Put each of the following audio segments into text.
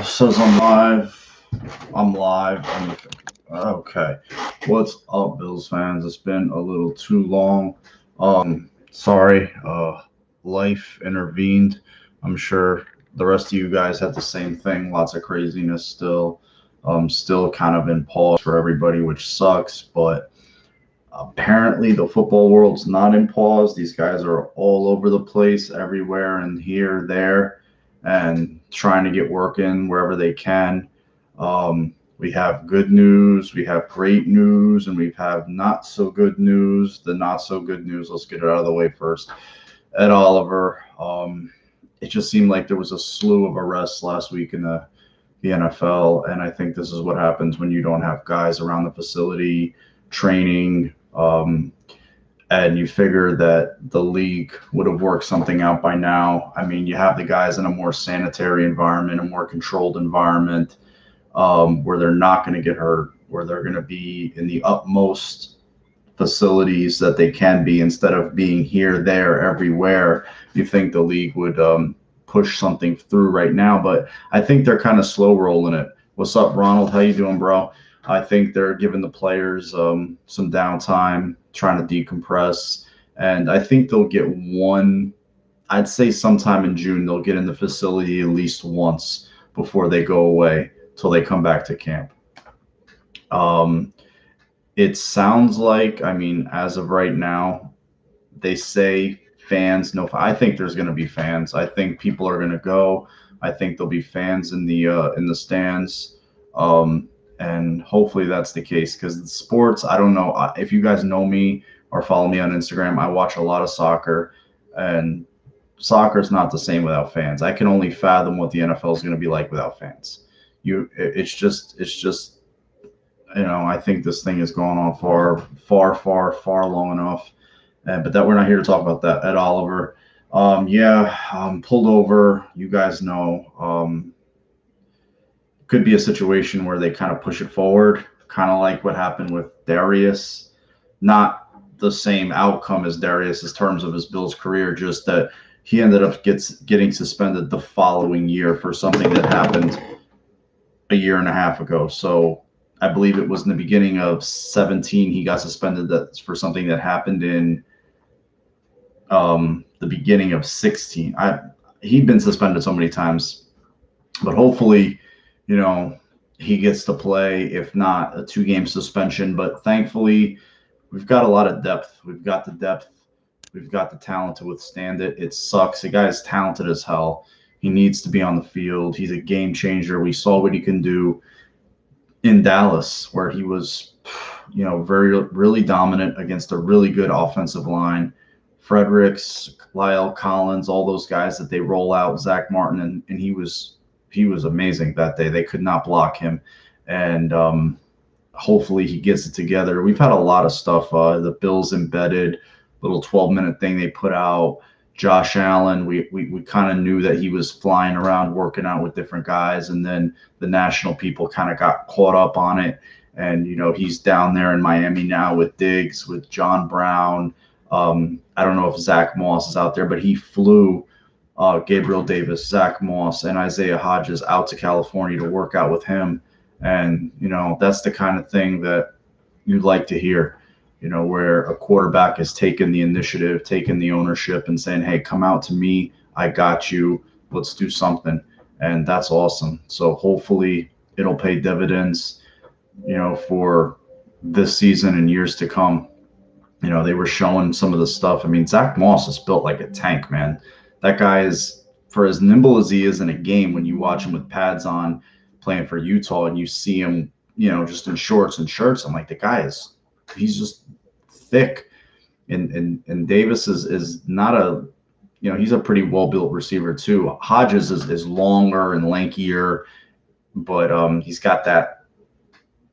Says I'm live. I'm live. Okay. What's up, Bills fans? It's been a little too long. Sorry. Life intervened. I'm sure the rest of you guys had the same thing. Lots of craziness still. Still kind of in pause for everybody, which sucks. But apparently, the football world's not in pause. These guys are all over the place, everywhere and here, there, and trying to get work in wherever they can. We have good news, we have great news, and we have not so good news. The not so good news, let's get it out of the way first. Ed Oliver, it just seemed like there was a slew of arrests last week in the NFL, and I think this is what happens when you don't have guys around the facility training. And you figure that the league would have worked something out by now. I mean, you have the guys in a more sanitary environment, a more controlled environment, where they're not going to get hurt, where they're going to be in the utmost facilities that they can be instead of being here, there, everywhere. You think the league would push something through right now, but I think they're kind of slow rolling it. What's up, Ronald? How you doing, bro? I think they're giving the players some downtime, trying to decompress, and I think they'll get one. I'd say sometime in June they'll get in the facility at least once before they go away till they come back to camp. It sounds like, I mean, as of right now, they say fans. No, I think there's going to be fans. I think people are going to go. I think there'll be fans in the stands. And hopefully that's the case, because sports, I don't know if you guys know me or follow me on Instagram. I watch a lot of soccer, and soccer is not the same without fans. I can only fathom what the NFL is going to be like without fans. It's just, I think this thing has gone on far long enough. But that we're not here to talk about that. Ed Oliver, pulled over. You guys know. Could be a situation where they kind of push it forward, kind of like what happened with Darius. Not the same outcome as Darius in terms of his Bills career, just that he ended up getting suspended the following year for something that happened a year and a half ago. So I believe it was in the beginning of 17 he got suspended for something that happened in the beginning of 16. He'd been suspended so many times, but hopefully, he gets to play, if not a 2-game suspension. But thankfully, we've got a lot of depth. We've got the depth. We've got the talent to withstand it. It sucks. The guy is talented as hell. He needs to be on the field. He's a game changer. We saw what he can do in Dallas, where he was, really dominant against a really good offensive line. Fredericks, Lyle Collins, all those guys that they roll out, Zach Martin, and he was amazing that day. They could not block him, and hopefully he gets it together. We've had a lot of stuff. The Bills embedded little 12-minute thing they put out. Josh Allen, we kind of knew that he was flying around working out with different guys, and then the national people kind of got caught up on it. And he's down there in Miami now with Diggs, with John Brown. I don't know if Zach Moss is out there, but he flew Gabriel Davis, Zach Moss, and Isaiah Hodgins out to California to work out with him. And, that's the kind of thing that you'd like to hear, where a quarterback has taken the initiative, taken the ownership, and saying, hey, come out to me. I got you. Let's do something. And that's awesome. So hopefully it'll pay dividends, for this season and years to come. They were showing some of the stuff. I mean, Zach Moss is built like a tank, man. That guy is, for as nimble as he is in a game, when you watch him with pads on playing for Utah and you see him, just in shorts and shirts, I'm like, he's just thick. And Davis is not he's a pretty well-built receiver too. Hodges is longer and lankier, but he's got that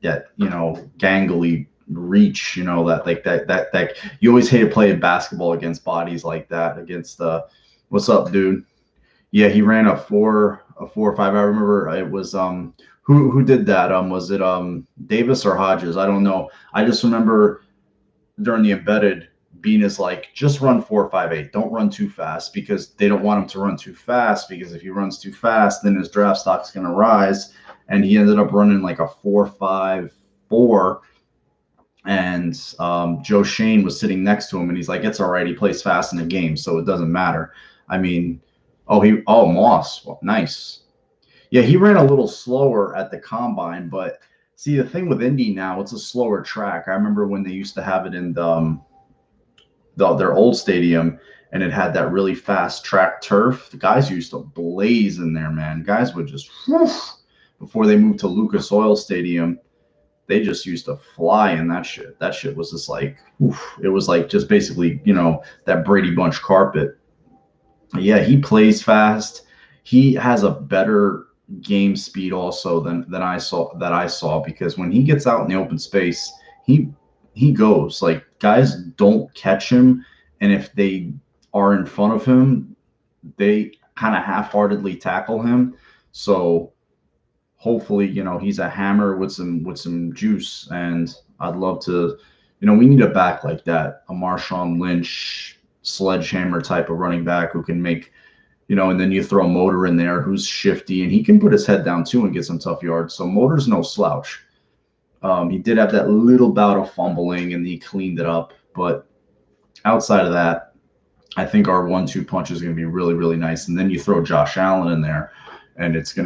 gangly reach, that you always hate to play basketball against bodies like that, against what's up, dude? Yeah, he ran a 4.5. I remember it was who did that? Was it Davis or Hodges? I don't know. I just remember during the embedded, Bean is like, just run 4.58. Don't run too fast, because they don't want him to run too fast, because if he runs too fast, then his draft stock's going to rise. And he ended up running like a 4.54. And Joe Shane was sitting next to him, and he's like, it's all right. He plays fast in the game, so it doesn't matter. I mean, Moss. Well, nice. Yeah, he ran a little slower at the combine, but see, the thing with Indy now, it's a slower track. I remember when they used to have it in their old stadium, and it had that really fast track turf. The guys used to blaze in there, man. Guys would just, whew, before they moved to Lucas Oil Stadium, they just used to fly in that shit. That shit was just like, oof, it was like just basically, that Brady Bunch carpet. Yeah, he plays fast. He has a better game speed also than I saw, because when he gets out in the open space, he goes. Like, guys don't catch him, and if they are in front of him, they kind of half-heartedly tackle him. So hopefully, he's a hammer with some juice, and I'd love to, we need a back like that, a Marshawn Lynch sledgehammer type of running back who can make, and then you throw Motor in there, who's shifty, and he can put his head down too and get some tough yards. So Motor's no slouch. He did have that little bout of fumbling, and he cleaned it up. But outside of that, I think our 1-2 punch is going to be really, really nice. And then you throw Josh Allen in there, and it's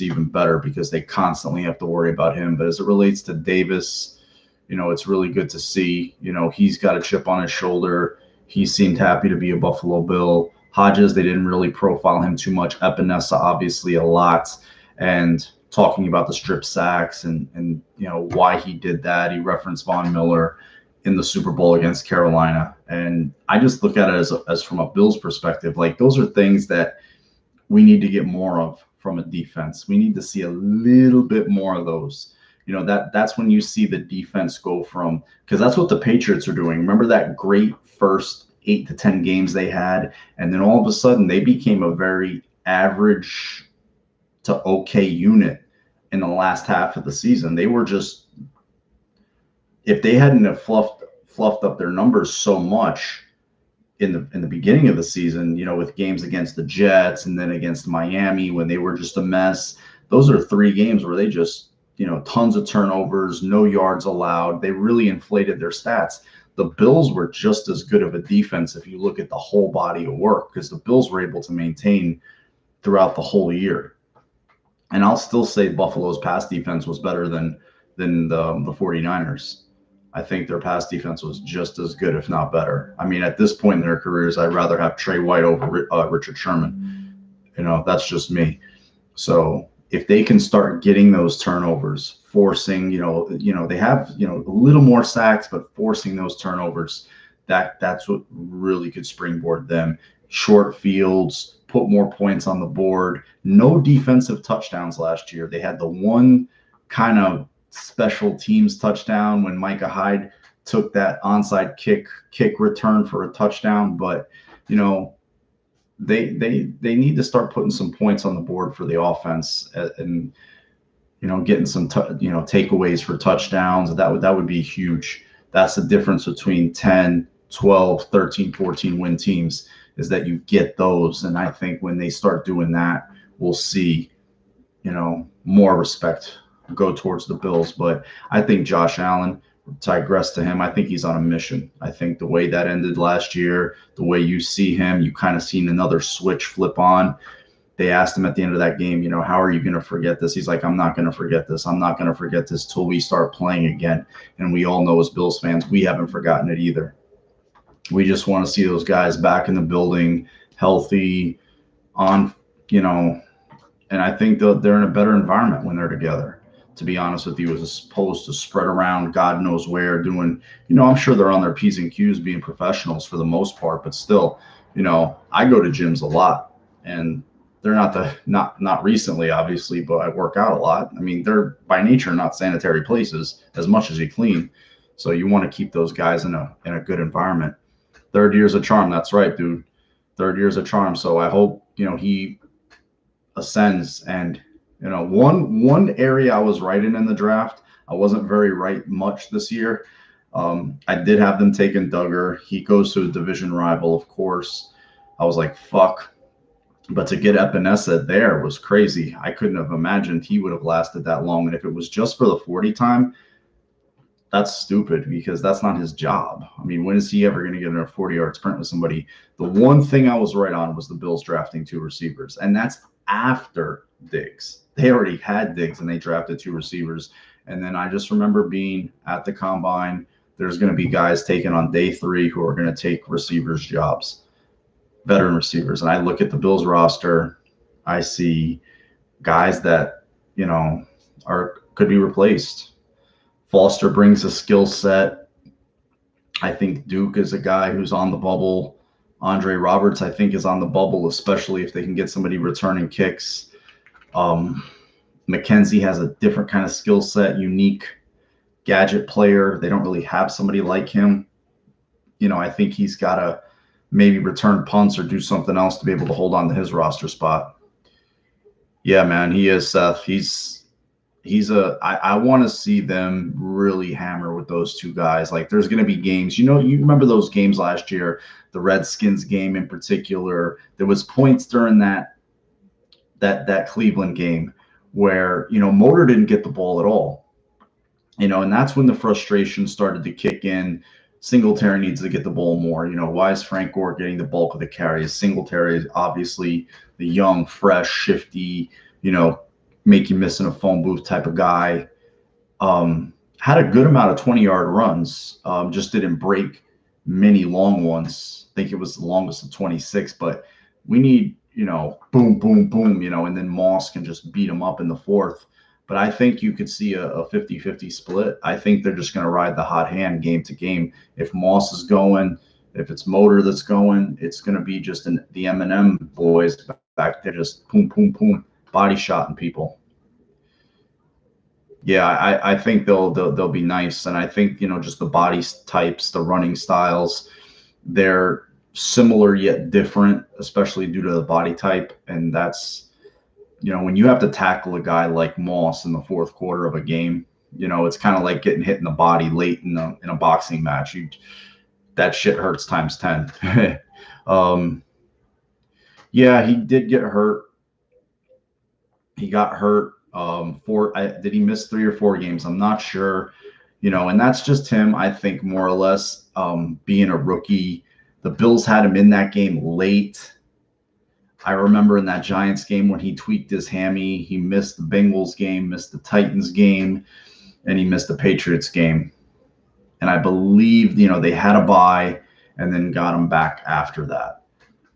even better, because they constantly have to worry about him. But as it relates to Davis, it's really good to see. He's got a chip on his shoulder. He seemed happy to be a Buffalo Bill. Hodges, they didn't really profile him too much. Epinesa, obviously, a lot. And talking about the strip sacks and why he did that. He referenced Von Miller in the Super Bowl against Carolina. And I just look at it as from a Bills perspective, like, those are things that we need to get more of from a defense. We need to see a little bit more of those. That's when you see the defense go from, because that's what the Patriots are doing. Remember that great first 8 to 10 games they had, and then all of a sudden they became a very average to okay unit in the last half of the season. They were just, if they hadn't have fluffed up their numbers so much in the beginning of the season, with games against the Jets and then against Miami when they were just a mess. Those are 3 games where they just, tons of turnovers, no yards allowed. They really inflated their stats. The Bills were just as good of a defense if you look at the whole body of work, because the Bills were able to maintain throughout the whole year. And I'll still say Buffalo's pass defense was better than the 49ers. I think their pass defense was just as good, if not better. I mean, at this point in their careers, I'd rather have Trey White over Richard Sherman. That's just me. So if they can start getting those turnovers, forcing, they have, a little more sacks, but forcing those turnovers, that's what really could springboard them. Short fields, put more points on the board. No defensive touchdowns last year. They had the one kind of special teams touchdown when Micah Hyde took that onside kick return for a touchdown, but they need to start putting some points on the board for the offense, and getting some takeaways for touchdowns. That would be huge. That's the difference between 10, 12, 13, 14 win teams, is that you get those. And I think when they start doing that, we'll see more respect go towards the Bills. But I think Josh Allen, digress to him, I think he's on a mission. I think the way that ended last year, the way you see him, you kind of seen another switch flip on. They asked him at the end of that game, how are you going to forget this? He's like, I'm not going to forget this. I'm not going to forget this till we start playing again. And we all know, as Bills fans, we haven't forgotten it either. We just want to see those guys back in the building, healthy, on, and I think they're in a better environment when they're together, to be honest with you, as opposed to spread around God knows where doing, I'm sure they're on their P's and Q's being professionals for the most part, but still, I go to gyms a lot, and they're not recently, obviously, but I work out a lot. I mean, they're by nature not sanitary places as much as you clean. So you want to keep those guys in a good environment. Third year's a charm. That's right, dude. Third year's a charm. So I hope, he ascends. And, one area I was right in the draft, I wasn't very right much this year. I did have them taking Duggar. He goes to a division rival, of course. I was like, fuck. But to get Epinesa there was crazy. I couldn't have imagined he would have lasted that long. And if it was just for the 40 time, that's stupid because that's not his job. I mean, when is he ever going to get in a 40-yard sprint with somebody? The one thing I was right on was the Bills drafting 2 receivers, and that's after Diggs. They already had Diggs and they drafted 2 receivers. And then I just remember being at the combine. There's going to be guys taken on day 3 who are going to take receivers' jobs, veteran receivers. And I look at the Bills roster, I see guys that, could be replaced. Foster brings a skill set. I think Duke is a guy who's on the bubble. Andre Roberts, I think, is on the bubble, especially if they can get somebody returning kicks. McKenzie has a different kind of skill set, unique gadget player. They don't really have somebody like him. I think he's got to maybe return punts or do something else to be able to hold on to his roster spot. Yeah, man, he is, Seth. I want to see them really hammer with those 2 guys. Like, there's going to be games, you remember those games last year, the Redskins game in particular. There was points during that Cleveland game where, Motor didn't get the ball at all, and that's when the frustration started to kick in. Singletary needs to get the ball more. Why is Frank Gore getting the bulk of the carries? Singletary is obviously the young, fresh, shifty, make you miss in a phone booth type of guy. Had a good amount of 20-yard runs. Just didn't break many long ones. I think it was the longest of 26, but we need, boom, boom, boom, and then Moss can just beat him up in the 4th. But I think you could see a 50-50 split. I think they're just going to ride the hot hand game to game. If Moss is going, if it's Motor that's going, it's going to be just the M&M boys back there just boom, boom, boom, body shotting people. Yeah, I think they'll be nice, and I think just the body types, the running styles, they're similar yet different, especially due to the body type, and that's when you have to tackle a guy like Moss in the 4th quarter of a game, it's kind of like getting hit in the body late in a boxing match. That shit hurts times 10. Yeah, he did get hurt. He got hurt. Did he miss 3 or 4 games? I'm not sure. And that's just him, I think, more or less, being a rookie. The Bills had him in that game late. I remember in that Giants game when he tweaked his hammy, he missed the Bengals game, missed the Titans game, and he missed the Patriots game. And I believe, they had a bye and then got him back after that.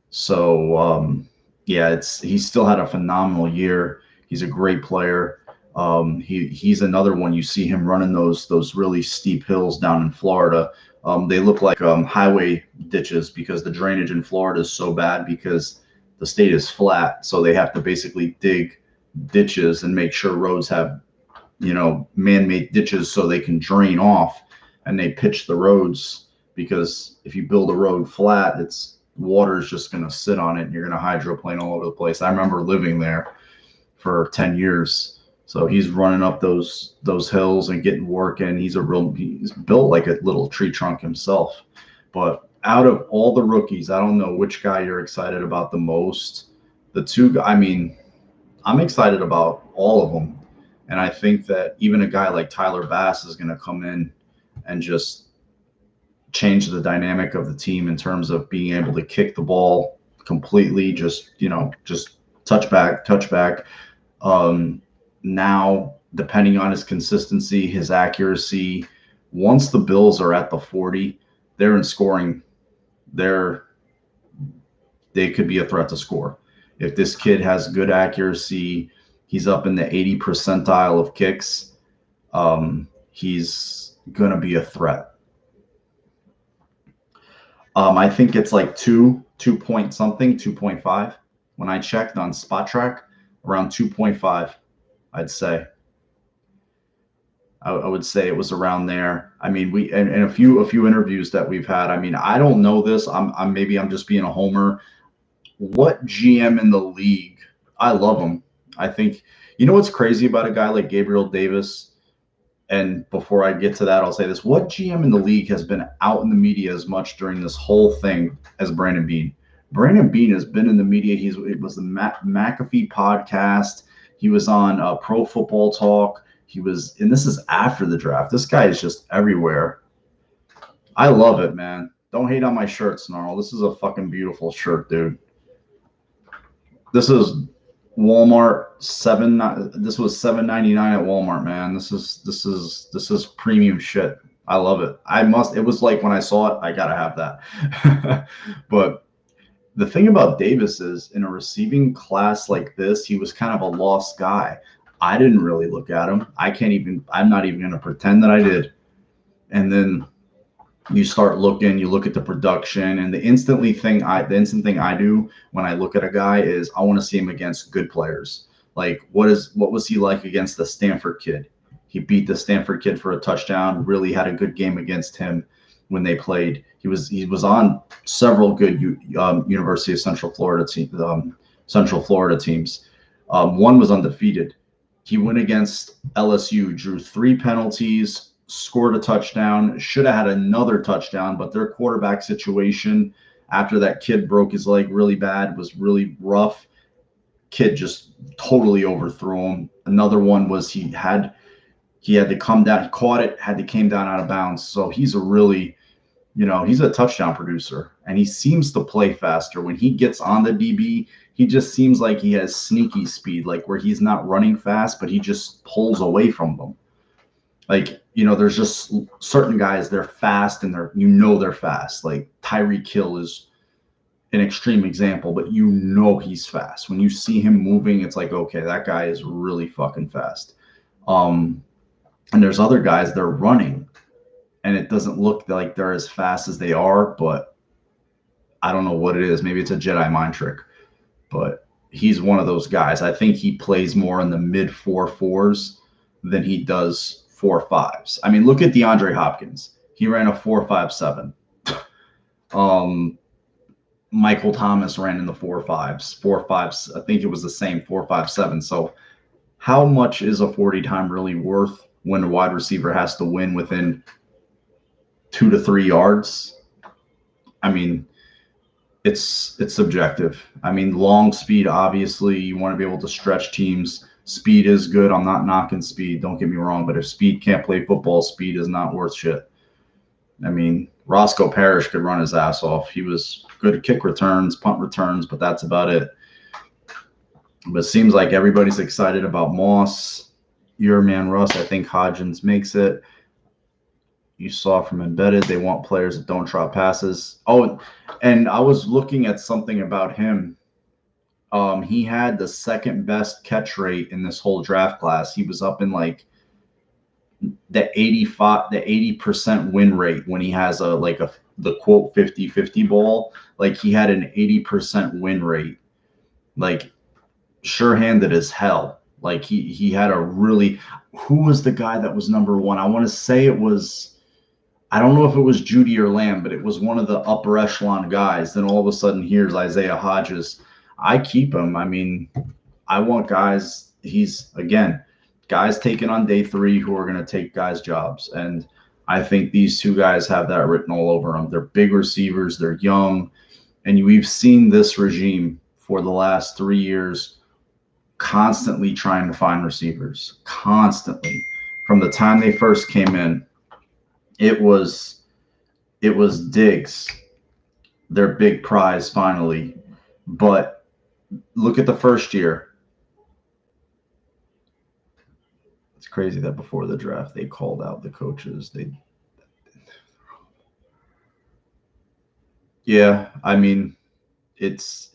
So, yeah, he still had a phenomenal year. He's a great player. He's another one. You see him running those really steep hills down in Florida. They look like highway ditches because the drainage in Florida is so bad because the state is flat. So they have to basically dig ditches and make sure roads have, man-made ditches so they can drain off, and they pitch the roads because if you build a road flat, water is just going to sit on it and you're going to hydroplane all over the place. I remember living there for 10 years. So he's running up those hills and getting work in. He's built like a little tree trunk himself. But out of all the rookies, I don't know which guy you're excited about the most. I'm excited about all of them. And I think that even a guy like Tyler Bass is going to come in and just change the dynamic of the team in terms of being able to kick the ball completely, just touchback. Now, depending on his consistency, his accuracy, once the Bills are at the 40, they're in scoring. They could be a threat to score. If this kid has good accuracy, he's up in the 80 percentile of kicks, he's going to be a threat. I think it's like 2 point something, 2.5. When I checked on Spot Track, around 2.5, I'd say. I would say it was around there. I mean, and a few interviews that we've had. I mean, I don't know this. Maybe I'm just being a homer. What GM in the league? I love him. I think, what's crazy about a guy like Gabriel Davis And before I get to that, I'll say this. What GM in the league has been out in the media as much during this whole thing as Brandon Beane? Brandon Beane has been in the media. It was the McAfee podcast. He was on Pro Football Talk. And this is after the draft. This guy is just everywhere. I love it, man. Don't hate on my shirt, Snarl. This is a fucking beautiful shirt, dude. This is Walmart this was $7.99 at Walmart, man. This is premium shit. I love it. It was like when I saw it, I gotta have that. But the thing about Davis is, in a receiving class like this, he was kind of a lost guy. I didn't really look at him. I'm not even gonna pretend that I did. And then you start looking, you look at the production, and the instant thing I do when I look at a guy is I want to see him against good players. Like what was he like against the Stanford kid? He beat the Stanford kid for a touchdown, really had a good game against him when they played. He was on several good University of Central Florida teams. One was undefeated. He went against LSU, drew 3 penalties, scored a touchdown, should have had another touchdown, but their quarterback situation after that kid broke his leg really bad was really rough. Kid just totally overthrew him. Another one was he had to come down, he caught it, came down out of bounds. So he's he's a touchdown producer, and he seems to play faster. When he gets on the DB, he just seems like he has sneaky speed, like where he's not running fast, but he just pulls away from them. Like, there's just certain guys, they're fast and they're fast. Like Tyreek Hill is an extreme example, but he's fast. When you see him moving, it's like, okay, that guy is really fucking fast. And there's other guys, they're running and it doesn't look like they're as fast as they are, but I don't know what it is. Maybe it's a Jedi mind trick, but he's one of those guys. I think he plays more in the mid 4.4s than he does 4.5s. I mean, look at DeAndre Hopkins. He ran a 4.57. Michael Thomas ran in the 4.5s. 4.5s, I think it was the same, 4.57. So how much is a 40 time really worth when a wide receiver has to win within 2 to 3 yards? I mean, it's subjective. I mean, long speed, obviously, you want to be able to stretch teams. Speed is good. I'm not knocking speed. Don't get me wrong. But if speed can't play football, speed is not worth shit. I mean, Roscoe Parrish could run his ass off. He was good at kick returns, punt returns, but that's about it. But it seems like everybody's excited about Moss. Your man, Russ, I think Hodgins makes it. You saw from Embedded, they want players that don't drop passes. Oh, and I was looking at something about him. He had the second best catch rate in this whole draft class. He was up in like the 80% win rate when he has the quote 50-50 ball. Like he had an 80% win rate, like sure-handed as hell. Like he had a really, who was the guy that was number 1? I want to say it was, I don't know if it was Judy or Lamb, but it was one of the upper echelon guys. Then all of a sudden here's Isaiah Hodgins. I keep him. I mean, I want guys, guys taken on day 3 who are going to take guys' jobs. And I think these 2 guys have that written all over them. They're big receivers. They're young. And we've seen this regime for the last 3 years constantly trying to find receivers. Constantly. From the time they first came in, it was Diggs, their big prize finally. But look at the first year. It's crazy that before the draft they called out the coaches. Yeah, I mean, it's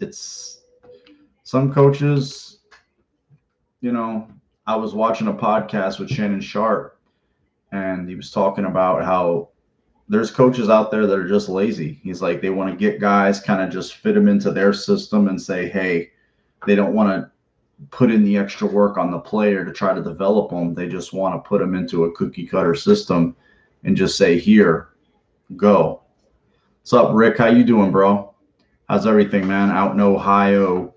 some coaches, I was watching a podcast with Shannon Sharp, and he was talking about how there's coaches out there that are just lazy. He's like, they want to get guys, kind of just fit them into their system and say, hey, they don't want to put in the extra work on the player to try to develop them. They just want to put them into a cookie cutter system and just say, here, go. What's up, Rick? How you doing, bro? How's everything, man? Out in Ohio.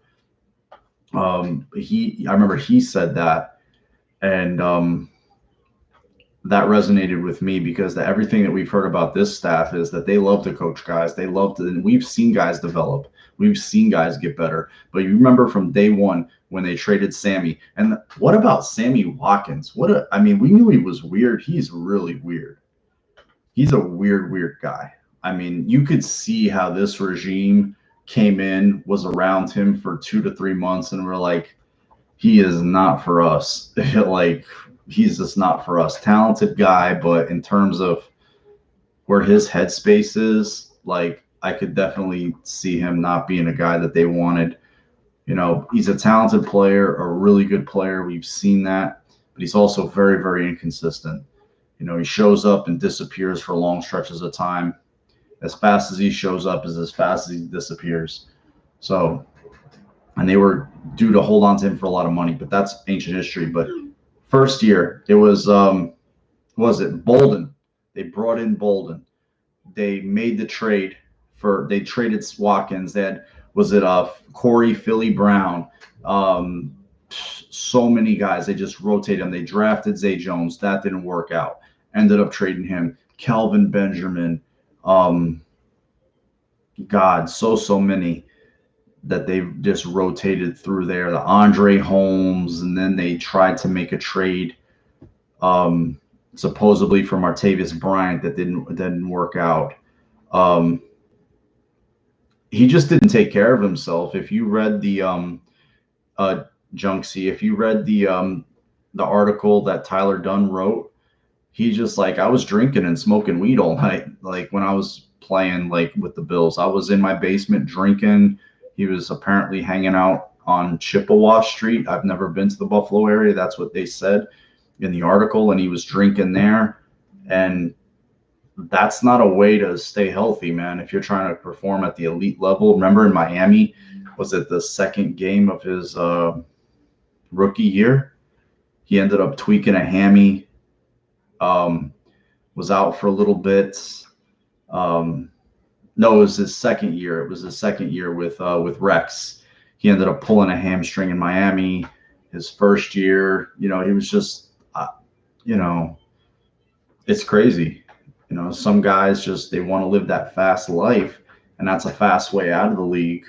I remember he said that. And that resonated with me because everything that we've heard about this staff is that they love to coach guys. They love to, and we've seen guys develop. We've seen guys get better. But you remember from day one when they traded Sammy. And what about Sammy Watkins? I mean, we knew he was weird. He's really weird. He's a weird guy. I mean, you could see how this regime came in, was around him for 2 to 3 months, and we're like, he is not for us. Like, he's just not for us. Talented guy, but in terms of where his headspace is, like, I could definitely see him not being a guy that they wanted. You know, he's a talented player, a really good player. We've seen that, but he's also very inconsistent. You know, he shows up and disappears for long stretches of time. As fast as he shows up is as fast as he disappears. So, and they were due to hold on to him for a lot of money, but that's ancient history. But first year, it was it Bolden? They brought in Bolden. They made the trade they traded Watkins. They had, Corey Philly Brown, so many guys. They just rotated them. They drafted Zay Jones. That didn't work out. Ended up trading him. Kelvin Benjamin. God, so many that they just rotated through there. The Andre Holmes, and then they tried to make a trade, supposedly for Martavis Bryant, that didn't work out. He just didn't take care of himself. If you read the Junksy, if you read the article that Tyler Dunn wrote, he just like, I was drinking and smoking weed all night. Like when I was playing like with the Bills, I was in my basement drinking. He was apparently hanging out on Chippewa Street. I've never been to the Buffalo area. That's what they said in the article. And he was drinking there. And that's not a way to stay healthy, man. If you're trying to perform at the elite level. Remember in Miami, was it the second game of his rookie year? He ended up tweaking a hammy, was out for a little bit. No, it was his second year. It was his second year with Rex. He ended up pulling a hamstring in Miami. His first year, you know, he was just, you know, it's crazy. You know, some guys just, they want to live that fast life, and that's a fast way out of the league.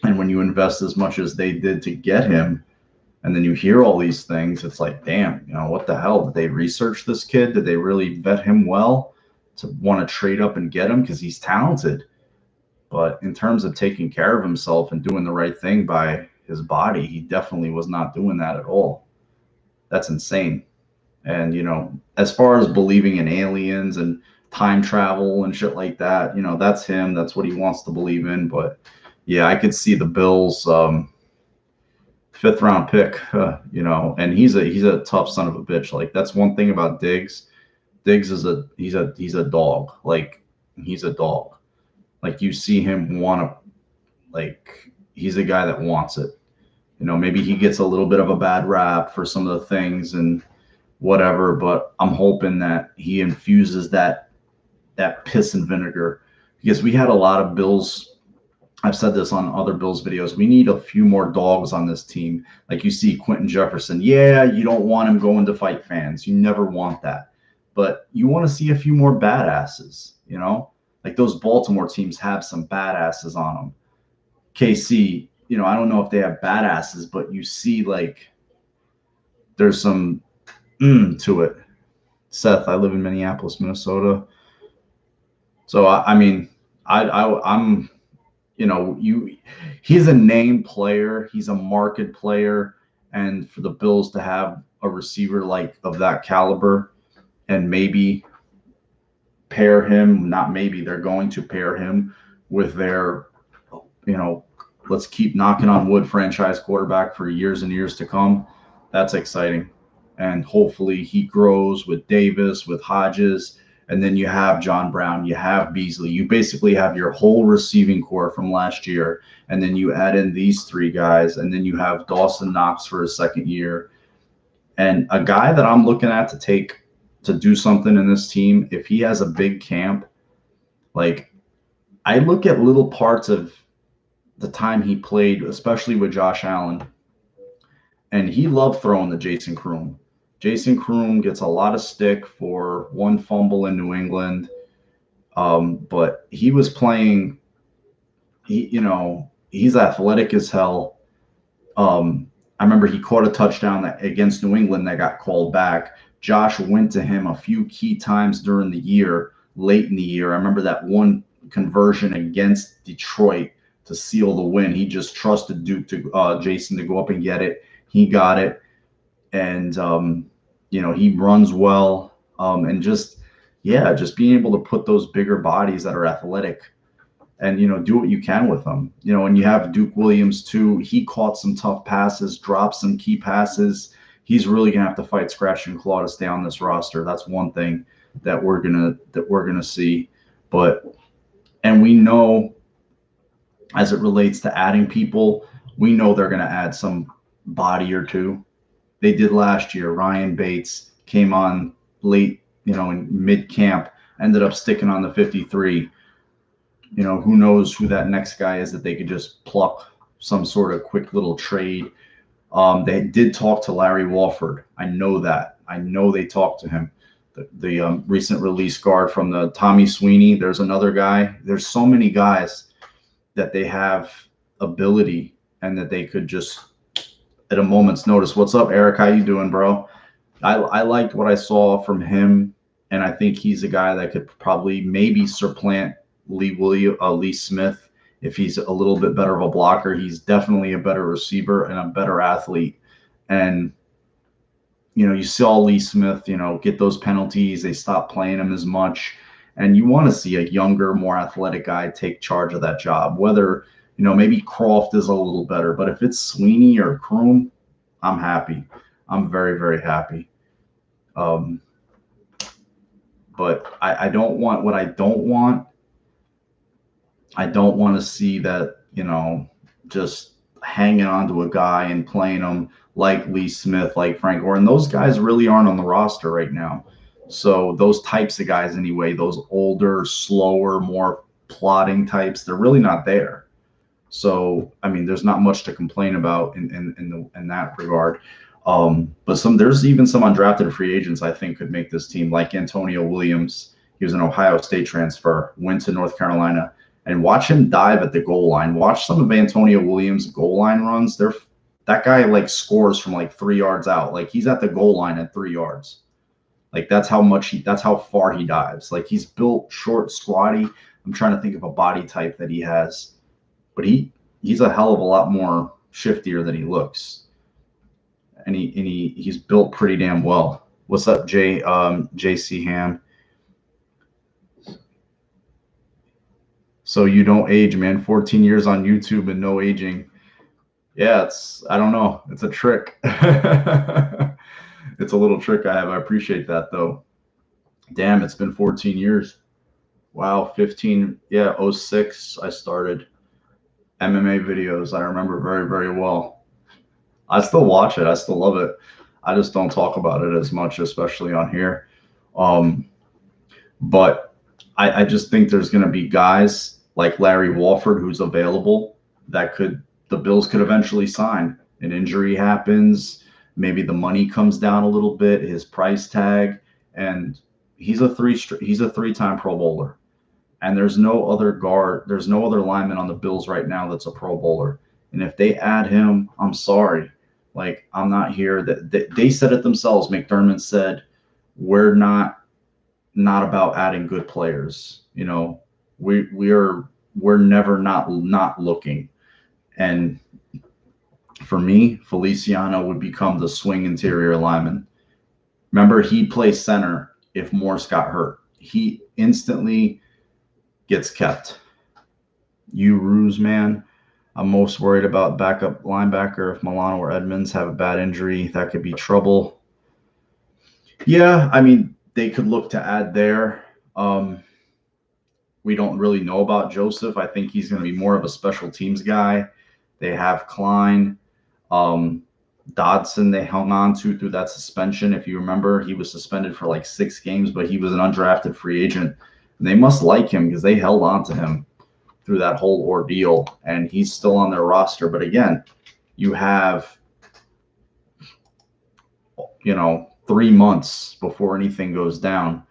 And when you invest as much as they did to get him, and then you hear all these things, it's like, damn, you know, what the hell? Did they research this kid? Did they really vet him well to want to trade up and get him because he's talented? But in terms of taking care of himself and doing the right thing by his body, he definitely was not doing that at all. That's insane. And, you know, as far as believing in aliens and time travel and shit like that, you know, that's him. That's what he wants to believe in. But yeah, I could see the Bills, 5th round pick, you know, and he's a tough son of a bitch. Like, that's one thing about Diggs. Diggs is he's a dog. Like, he's a dog. Like, you see him want to, like, he's a guy that wants it. You know, maybe he gets a little bit of a bad rap for some of the things and whatever, but I'm hoping that he infuses that piss and vinegar, because we had a lot of Bills. I've said this on other Bills videos. We need a few more dogs on this team. Like, you see Quentin Jefferson. Yeah, you don't want him going to fight fans. You never want that. But you want to see a few more badasses, you know? Like, those Baltimore teams have some badasses on them. KC, you know, I don't know if they have badasses, but you see, like, there's some to it. Seth, I live in Minneapolis, Minnesota. So, I mean, I'm, you know, he's a named player. He's a market player. And for the Bills to have a receiver like of that caliber and maybe pair him, not maybe, they're going to pair him with their, you know, let's keep knocking on wood, franchise quarterback for years and years to come. That's exciting. And hopefully he grows with Davis, with Hodges, and then you have John Brown, you have Beasley. You basically have your whole receiving core from last year, and then you add in these 3 guys, and then you have Dawson Knox for his second year. And a guy that I'm looking at to do something in this team, if he has a big camp, like, I look at little parts of the time he played, especially with Josh Allen, and he loved throwing to Jason Kroom. Jason Kroom gets a lot of stick for one fumble in New England, but he was playing. He's athletic as hell. I remember he caught a touchdown against New England that got called back. Josh went to him a few key times during the year, late in the year. I remember that one conversion against Detroit to seal the win. He just trusted Jason to go up and get it. He got it, and he runs well, and just being able to put those bigger bodies that are athletic and do what you can with them. And you have Duke Williams too. He caught some tough passes, dropped some key passes. He's really gonna have to fight scratch and claw to stay on this roster. That's one thing that we're gonna see. And we know, as it relates to adding people, we know they're gonna add some body or two. They did last year. Ryan Bates came on late, in mid camp, ended up sticking on the 53. Who knows who that next guy is that they could just pluck some sort of quick little trade. They did talk to Larry Walford. I know that. I know they talked to him. The recent release guard from the Tommy Sweeney. There's another guy. There's so many guys that they have ability and that they could just, at a moment's notice. What's up, Eric? How you doing, bro? I liked what I saw from him, and I think he's a guy that could probably maybe supplant Lee Smith if he's a little bit better of a blocker. He's definitely a better receiver and a better athlete. And you saw Lee Smith, get those penalties. They stopped playing him as much, and you want to see a younger, more athletic guy take charge of that job. Whether maybe Croft is a little better, but if it's Sweeney or Kroom, I'm happy. I'm very, very happy. But I don't want what I don't want. I don't want to see that, just hanging on to a guy and playing him like Lee Smith, like Frank Gore. And those guys really aren't on the roster right now. So those types of guys anyway, those older, slower, more plodding types, they're really not there. So, there's not much to complain about in that regard. But there's even some undrafted free agents I think could make this team, like Antonio Williams. He was an Ohio State transfer, went to North Carolina. And watch him dive at the goal line. Watch some of Antonio Williams' goal line runs. That guy scores from 3 yards out. He's at the goal line at 3 yards. That's how far he dives. He's built short, squatty. I'm trying to think of a body type that he has, but he's a hell of a lot more shiftier than he looks, and he's built pretty damn well. What's up, JC Ham? So you don't age, man. 14 years on YouTube and no aging. Yeah, I don't know. It's a trick. It's a little trick I have. I appreciate that, though. Damn, it's been 14 years. Wow, 15. Yeah, 06, I started MMA videos. I remember very, very well. I still watch it. I still love it. I just don't talk about it as much, especially on here. But I just think there's going to be guys like Larry Walford who's available that the Bills could eventually sign. An injury happens, maybe the money comes down a little bit, his price tag, and he's a three-time Pro Bowler. And there's no other lineman on the Bills right now that's a Pro Bowler. And if they add him, I'm sorry. I'm not here. They said it themselves. McDermott said, we're not about adding good players. We're never not looking. And for me, Feliciano would become the swing interior lineman. Remember, he'd play center if Morse got hurt. He instantly gets kept. You ruse, man. I'm most worried about backup linebacker. If Milano or Edmonds have a bad injury, that could be trouble. Yeah, they could look to add there. We don't really know about Joseph. I think he's going to be more of a special teams guy. They have Klein. Dodson they hung on to through that suspension. If you remember, he was suspended for 6 games, but he was an undrafted free agent. And they must like him because they held on to him through that whole ordeal, and he's still on their roster. But again, you have, 3 months before anything goes down.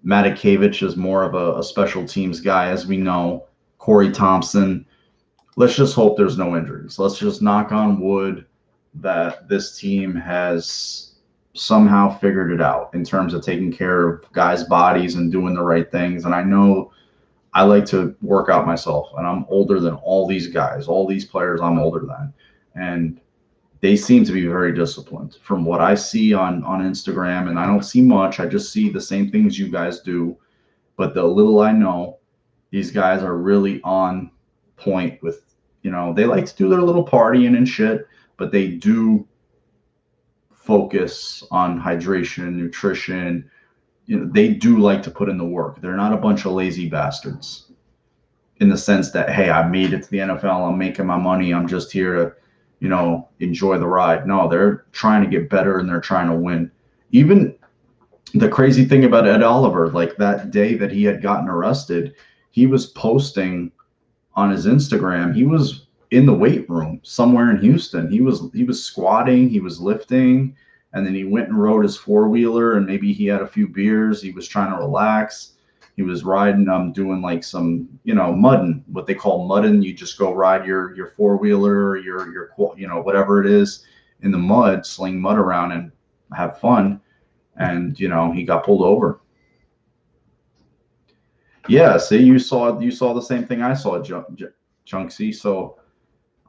Matakevich is more of a special teams guy, as we know. Corey Thompson. Let's just hope there's no injuries. Let's just knock on wood that this team has somehow figured it out in terms of taking care of guys' bodies and doing the right things. And I know I like to work out myself, and I'm older than all these guys, all these players I'm older than. And they seem to be very disciplined from what I see on Instagram. And I don't see much. I just see the same things you guys do. But the little I know, these guys are really on point with, they like to do their little partying and shit, but they do focus on hydration, nutrition. They do like to put in the work. They're not a bunch of lazy bastards in the sense that, hey, I made it to the NFL. I'm making my money. I'm just here to, enjoy the ride. No, they're trying to get better and they're trying to win. Even the crazy thing about Ed Oliver, like that day that he had gotten arrested, he was posting on his Instagram. He was in the weight room somewhere in Houston. He was squatting, he was lifting, and then he went and rode his four-wheeler, and maybe he had a few beers. He was trying to relax. He was riding, doing like some, mudding, what they call mudding. You just go ride your four-wheeler, your whatever it is in the mud, sling mud around and have fun. And, he got pulled over. Yeah, see, you saw the same thing I saw, Chunksy. So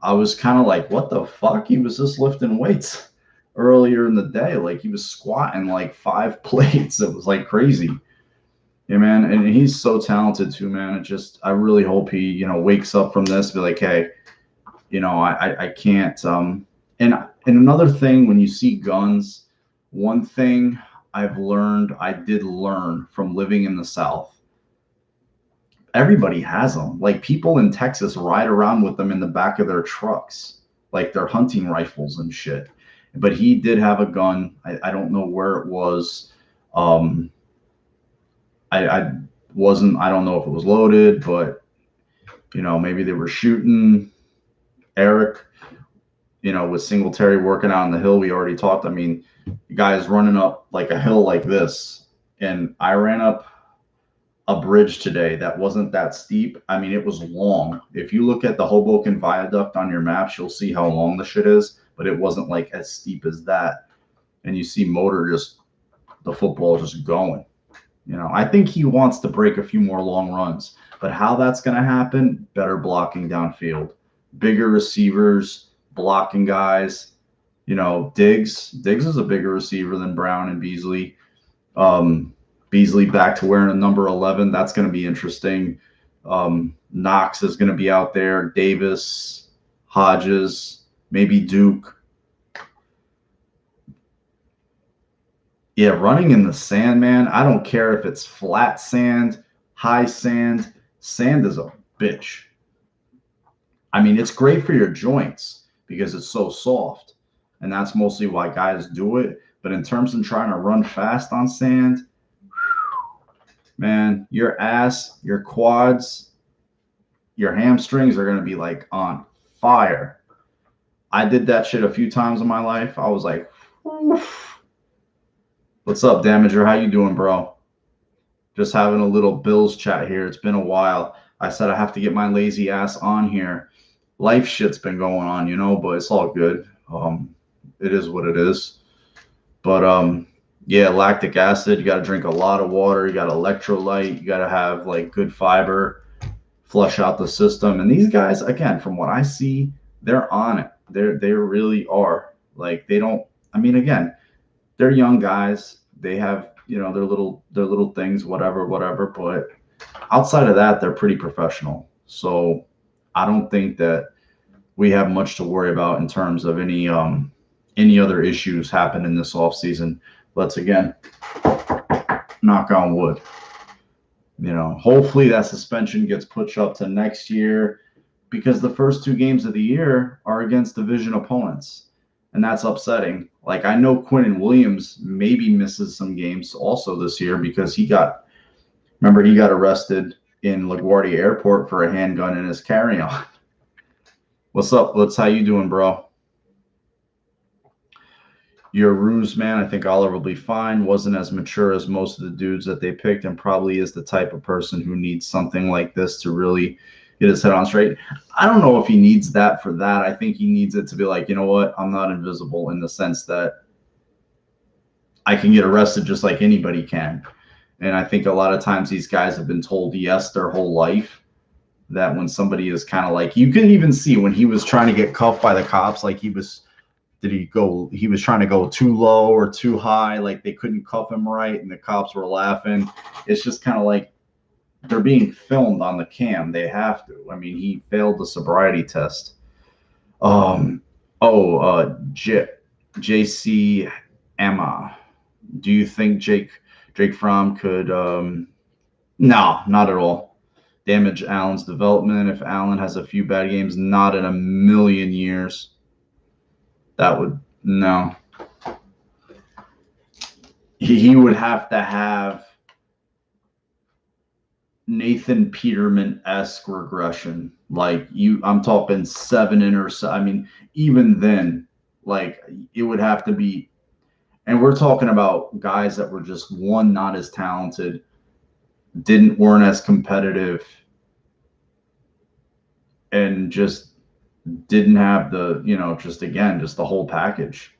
I was kind of like, what the fuck? He was just lifting weights earlier in the day. Like he was squatting like 5 plates. It was like crazy. Yeah, man. And he's so talented too, man. I really hope he, wakes up from this, be like, hey, I can't. And another thing, when you see guns, one thing I did learn from living in the South, everybody has them. Like people in Texas ride around with them in the back of their trucks, like their hunting rifles and shit. But he did have a gun. I don't know where it was. I don't know if it was loaded, but maybe they were shooting. Eric, with Singletary working out on the hill, we already talked. I mean, the guy's running up like a hill like this, and I ran up a bridge today that wasn't that steep. I mean, it was long. If you look at the Hoboken Viaduct on your maps, you'll see how long the shit is, but it wasn't like as steep as that. And you see the football just going. I think he wants to break a few more long runs, but how that's going to happen, better blocking downfield, bigger receivers, blocking guys. Diggs is a bigger receiver than Brown and Beasley. Beasley back to wearing a number 11. That's going to be interesting. Knox is going to be out there. Davis, Hodges, maybe Duke. Yeah, running in the sand, man. I don't care if it's flat sand, high sand. Sand is a bitch. I mean, it's great for your joints because it's so soft. And that's mostly why guys do it. But in terms of trying to run fast on sand, man, your ass, your quads, your hamstrings are going to be like on fire. I did that shit a few times in my life. I was like, oof. What's up, Damager? How you doing, bro? Just having a little Bills chat here. It's been a while. I said I have to get my lazy ass on here. Life shit's been going on, but it's all good. It is what it is. But yeah, lactic acid. You got to drink a lot of water. You got electrolyte. You got to have like good fiber, flush out the system. And these guys, again, from what I see, they're on it. They really are. Like they don't. I mean, again, they're young guys. They have their little things, whatever. But outside of that, they're pretty professional. So I don't think that we have much to worry about in terms of any other issues happen in this offseason. Let's again knock on wood. Hopefully that suspension gets pushed up to next year because the first 2 games of the year are against division opponents. And that's upsetting. Like I know Quinnen Williams maybe misses some games also this year because he got arrested in LaGuardia Airport for a handgun in his carry-on. What's up? How you doing, bro? You're a ruse man. I think Oliver will be fine. Wasn't as mature as most of the dudes that they picked, and probably is the type of person who needs something like this to really get his head on straight. I don't know if he needs that for that. I think he needs it to be like, you know what? I'm not invisible in the sense that I can get arrested just like anybody can. And I think a lot of times these guys have been told yes their whole life, that when somebody is kind of like, you can even see when he was trying to get cuffed by the cops, like he was trying to go too low or too high, like they couldn't cuff him right and the cops were laughing. It's just kind of like they're being filmed on the cam. They have to. I mean, he failed the sobriety test. Um, JC Emma. Do you think Jake Fromm could no, not at all. Damage Allen's development. If Allen has a few bad games, not in a million years. That would no. He would have to have Nathan Peterman-esque regression. Like I'm talking 7 interceptions. I mean, even then, like it would have to be. And we're talking about guys that were just one, not as talented, weren't as competitive, and just didn't have the, just again, just the whole package.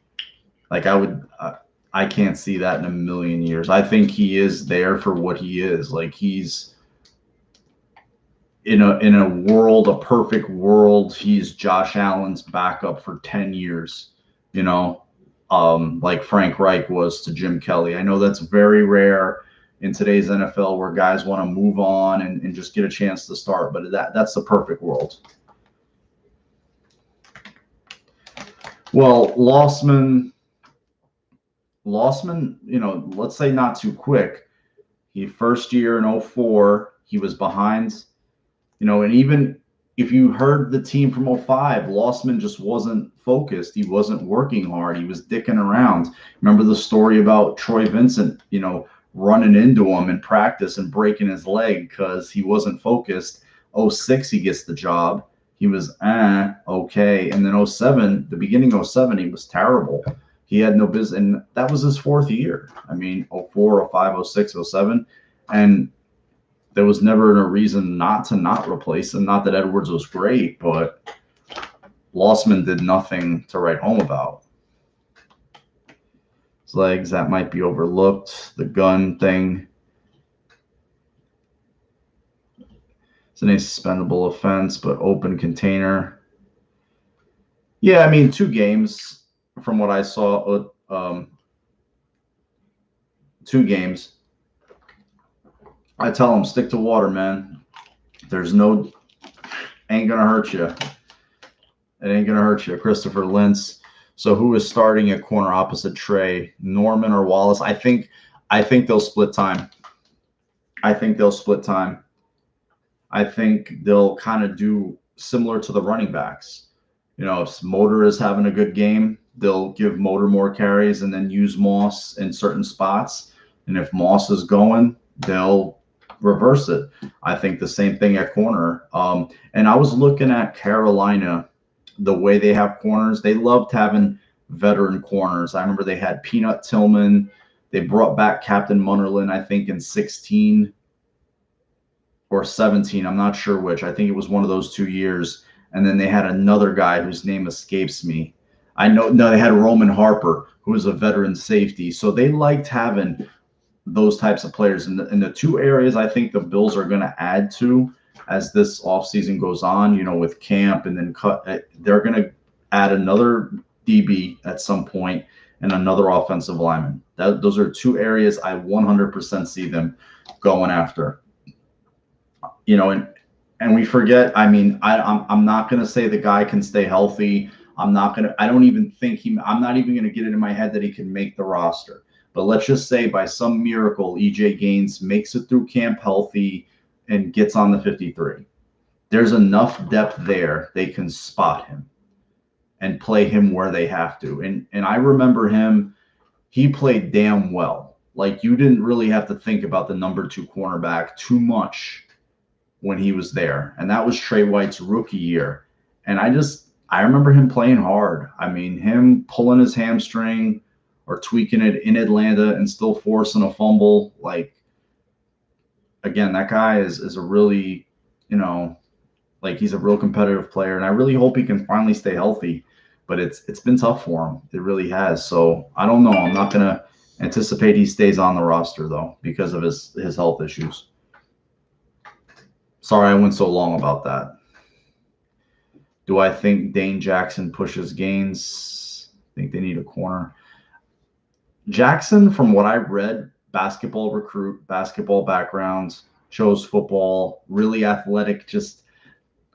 Like I can't see that in a million years. I think he is there for what he is. Like he's in a world, a perfect world, he's Josh Allen's backup for 10 years, like Frank Reich was to Jim Kelly. I know that's very rare in today's NFL where guys want to move on and just get a chance to start, but that's the perfect world. Well, Lossman, let's say not too quick. He first year in 04, he was behind, and even if you heard the team from 05, Lossman just wasn't focused. He wasn't working hard. He was dicking around. Remember the story about Troy Vincent, running into him in practice and breaking his leg because he wasn't focused. 06, he gets the job. He was okay. And then 07, the beginning of 07, he was terrible. He had no business. And that was his 4th year. I mean, 04, 05, 06, 07. And there was never a reason not to not replace him. Not that Edwards was great, but Lossman did nothing to write home about. His legs, that might be overlooked. The gun thing. It's an suspendable offense, but open container. Yeah, I mean, 2 games from what I saw. 2 games. I tell him, stick to water, man. Ain't gonna hurt you. It ain't gonna hurt you. Christopher Lentz. So who is starting at corner opposite Trey? Norman or Wallace? I think they'll split time. I think they'll kind of do similar to the running backs. If Motor is having a good game, they'll give Motor more carries and then use Moss in certain spots. And if Moss is going, they'll reverse it. I think the same thing at corner. And I was looking at Carolina, the way they have corners. They loved having veteran corners. I remember they had Peanut Tillman. They brought back Captain Munnerlyn, I think, in 16 or 17. I'm not sure which. I think it was one of those 2 years. And then they had another guy whose name escapes me. They had Roman Harper, who was a veteran safety. So they liked having those types of players. In the 2 areas I think the Bills are going to add to as this offseason goes on, with camp, and then they're going to add another DB at some point and another offensive lineman. Those are 2 areas I 100% see them going after. And we forget, I mean, I'm not going to say the guy can stay healthy. I'm not even going to get it in my head that he can make the roster. But let's just say by some miracle, EJ Gaines makes it through camp healthy and gets on the 53. There's enough depth there. They can spot him and play him where they have to. And I remember him, he played damn well. Like, you didn't really have to think about the number 2 cornerback too much when he was there. And that was Trey White's rookie year. And I remember him playing hard. I mean, him pulling his hamstring, or tweaking it in Atlanta and still forcing a fumble. Like, again, that guy is a really, like, he's a real competitive player, and I really hope he can finally stay healthy. But it's been tough for him. It really has. So I don't know. I'm not gonna anticipate he stays on the roster though because of his health issues. Sorry, I went so long about that. Do I think Dane Jackson pushes Gaines? I think they need a corner. Jackson, from what I read, basketball recruit, basketball background, chose football, really athletic. Just,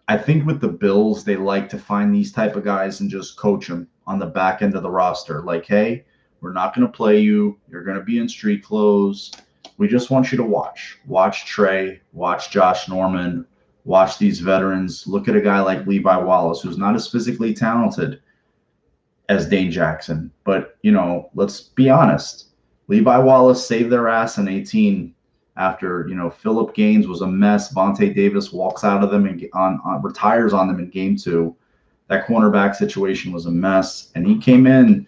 I think with the Bills, they like to find these type of guys and just coach them on the back end of the roster. Like, hey, we're not going to play you. You're going to be in street clothes. We just want you to watch. Watch Trey. Watch Josh Norman. Watch these veterans. Look at a guy like Levi Wallace, who's not as physically talented as Dane Jackson. But, let's be honest. Levi Wallace saved their ass in 18 after, Phillip Gaines was a mess. Vontae Davis walks out of them and retires on them in game 2. That cornerback situation was a mess. And he came in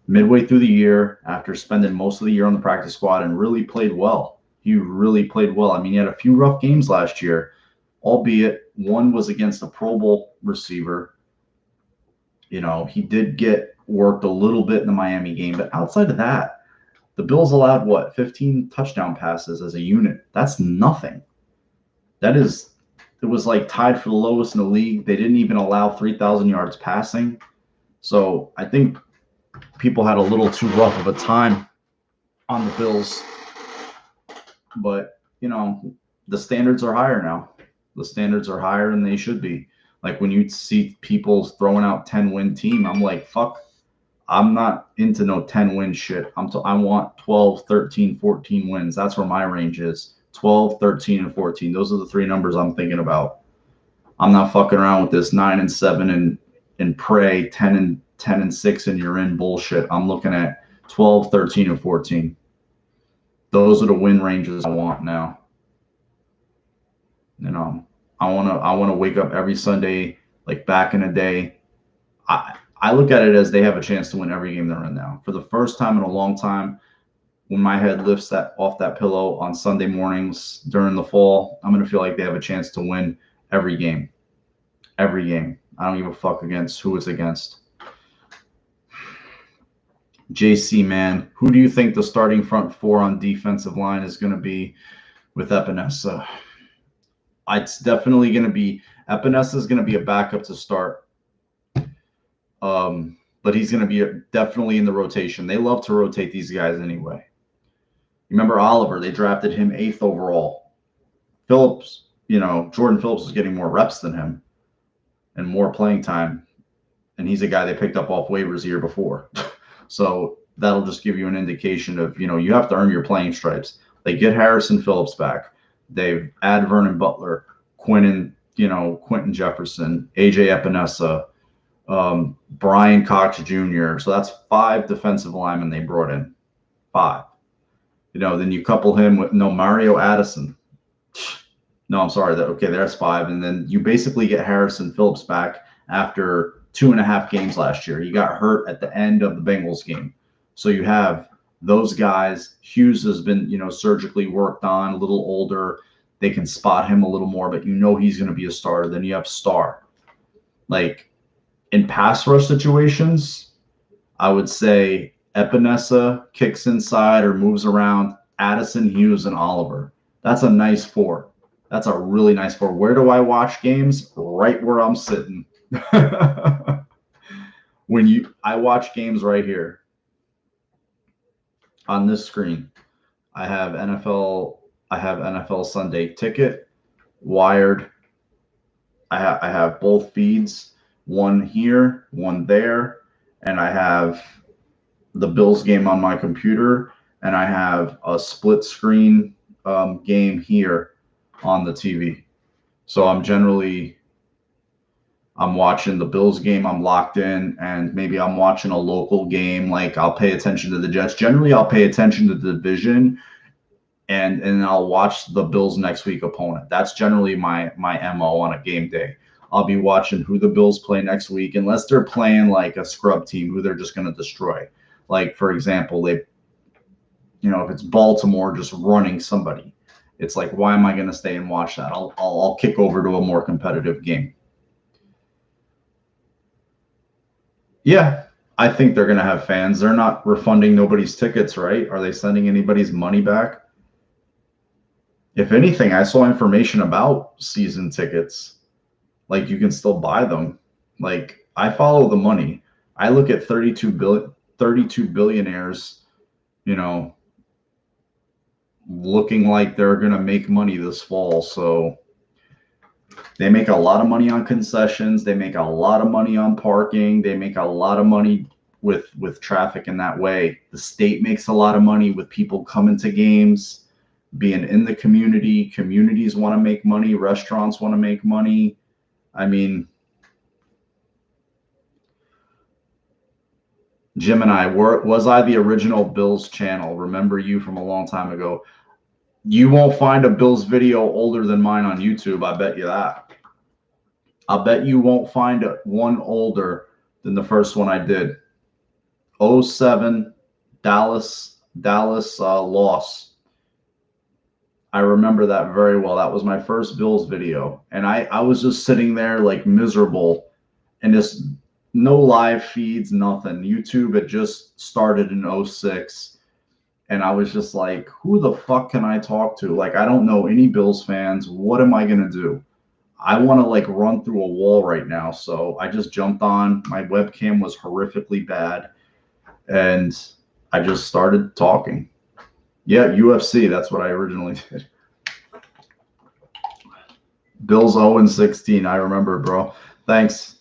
midway through the year after spending most of the year on the practice squad and really played well. He really played well. I mean, he had a few rough games last year, albeit one was against a Pro Bowl receiver. He did get worked a little bit in the Miami game, but outside of that, the Bills allowed 15 touchdown passes as a unit. That's nothing. It was like tied for the lowest in the league. They didn't even allow 3,000 yards passing. So I think people had a little too rough of a time on the Bills. But, the standards are higher now. The standards are higher than they should be. Like, when you see people throwing out 10-win team, I'm like, fuck, I'm not into no 10-win shit. I want 12, 13, 14 wins. That's where my range is. 12, 13, and 14. Those are the 3 numbers I'm thinking about. I'm not fucking around with this 9-7 and pray 10-6 and you're in bullshit. I'm looking at 12, 13, and 14. Those are the win ranges I want now. I want to wake up every Sunday like back in the day. I look at it as they have a chance to win every game they're in now. For the first time in a long time, when my head lifts off that pillow on Sunday mornings during the fall, I'm going to feel like they have a chance to win every game. Every game. I don't give a fuck against who it's against. JC, man, who do you think the starting front 4 on defensive line is going to be with Epinesa? It's definitely going to be – Epinesa is going to be a backup to start. But he's going to be definitely in the rotation. They love to rotate these guys anyway. Remember Oliver, they drafted him 8th overall. Phillips, Jordan Phillips was getting more reps than him and more playing time. And he's a guy they picked up off waivers the year before. So that'll just give you an indication of, you have to earn your playing stripes. They get Harrison Phillips back. They add Vernon Butler, Quentin Jefferson, AJ Epinesa, Brian Cox Jr. So that's 5 defensive linemen they brought in. 5. Then you couple him with Mario Addison. No, I'm sorry. There's 5. And then you basically get Harrison Phillips back after 2.5 games last year. He got hurt at the end of the Bengals game. So you have those guys. Hughes has been, surgically worked on, a little older. They can spot him a little more, but he's going to be a starter. Then you have Starr. Like, in pass rush situations, I would say Epinesa kicks inside or moves around, Addison, Hughes, and Oliver. That's a nice 4. That's a really nice 4. Where do I watch games? Right where I'm sitting. I watch games right here on this screen. I have NFL Sunday Ticket, Wired. I have both feeds, one here, one there, and I have the Bills game on my computer, and I have a split screen game here on the TV. So I'm watching the Bills game, I'm locked in, and maybe I'm watching a local game. Like, I'll pay attention to the Jets. Generally, I'll pay attention to the division, and I'll watch the Bills next week opponent. That's generally my MO on a game day. I'll be watching who the Bills play next week, unless they're playing like a scrub team who they're just going to destroy. Like, for example, if it's Baltimore just running somebody, it's like, why am I going to stay and watch that? I'll kick over to a more competitive game. Yeah, I think they're going to have fans. They're not refunding nobody's tickets, right? Are they sending anybody's money back? If anything, I saw information about season tickets. Like, you can still buy them. Like, I follow the money. I look at 32 billionaires, looking like they're going to make money this fall. So they make a lot of money on concessions. They make a lot of money on parking. They make a lot of money with traffic in that way. The state makes a lot of money with people coming to games, being in the community. Communities want to make money. Restaurants want to make money. I mean, Jim and I was I the original Bills channel? Remember you from a long time ago. You won't find a Bills video older than mine on YouTube. I bet you that. I bet you won't find one older than the first one I did. 07 Dallas loss. I remember that very well. That was my first Bills video. And I was just sitting there like miserable, and just no live feeds, nothing. YouTube had just started in 06. And I was just like, who the fuck can I talk to? Like, I don't know any Bills fans. What am I going to do? I want to like run through a wall right now. So I just jumped on. My webcam was horrifically bad. And I just started talking. Yeah, UFC. That's what I originally did. Bills 0-16. I remember, bro. Thanks.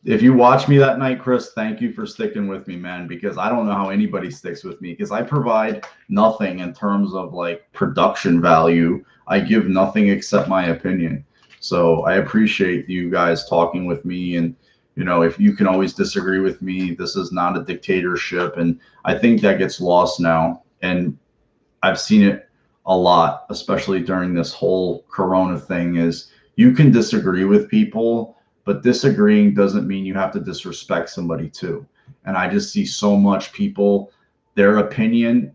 If you watch me that night, Chris, thank you for sticking with me, man, because I don't know how anybody sticks with me, because I provide nothing in terms of like production value. I give nothing except my opinion. So I appreciate you guys talking with me. And, if you can always disagree with me, this is not a dictatorship. And I think that gets lost now. And I've seen it a lot, especially during this whole Corona thing, is you can disagree with people, but disagreeing doesn't mean you have to disrespect somebody too. And I just see so much people, their opinion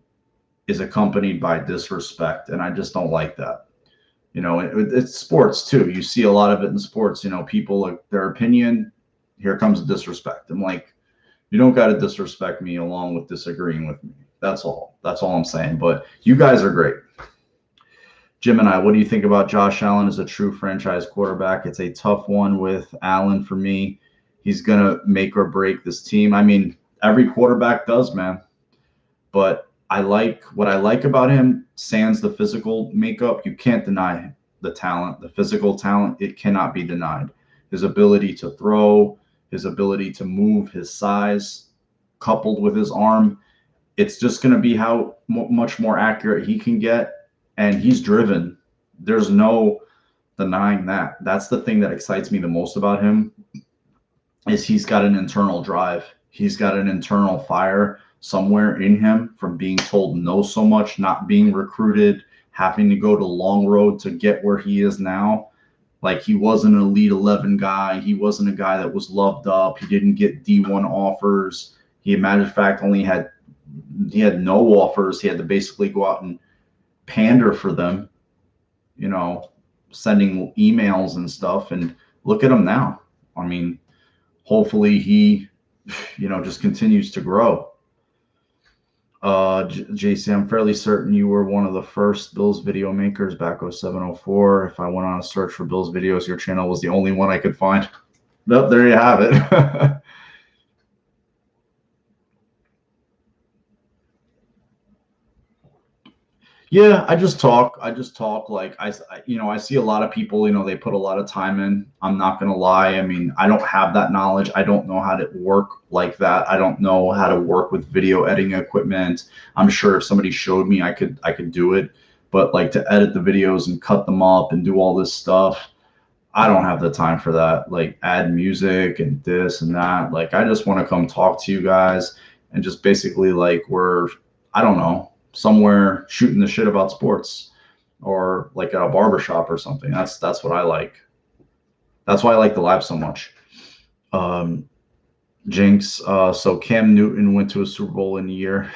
is accompanied by disrespect. And I just don't like that. It's sports too. You see a lot of it in sports, people, like, their opinion, here comes disrespect. I'm like, you don't got to disrespect me along with disagreeing with me. That's all I'm saying. But you guys are great. Jim and I, what do you think about Josh Allen as a true franchise quarterback? It's a tough one with Allen for me. He's going to make or break this team. I mean, every quarterback does, man. But what I like about him, sans the physical makeup, you can't deny the talent, the physical talent. It cannot be denied. His ability to throw, his ability to move, his size, coupled with his arm, it's just going to be how much more accurate he can get. And he's driven. There's no denying that. That's the thing that excites me the most about him, is he's got an internal drive. He's got an internal fire somewhere in him from being told no so much, not being recruited, having to go the long road to get where he is now. Like, he wasn't an Elite 11 guy. He wasn't a guy that was loved up. He didn't get D1 offers. He, matter of fact, he had no offers. He had to basically go out and pander for them, sending emails and stuff. And look at him now. I mean, hopefully he, just continues to grow. JC, I'm fairly certain you were one of the first Bills video makers back 0704. If I went on a search for Bills videos, your channel was the only one I could find. Nope, there you have it. Yeah, I just talk. Like, I see a lot of people, they put a lot of time in. I'm not going to lie. I mean, I don't have that knowledge. I don't know how to work like that. I don't know how to work with video editing equipment. I'm sure if somebody showed me, I could do it. But like, to edit the videos and cut them up and do all this stuff, I don't have the time for that. Like, add music and this and that. Like, I just want to come talk to you guys and just basically, like, I don't know, somewhere shooting the shit about sports, or like at a barbershop or something. That's what I like. That's why I like the live so much. Um, Jinx. So Cam Newton went to a Super Bowl in a year,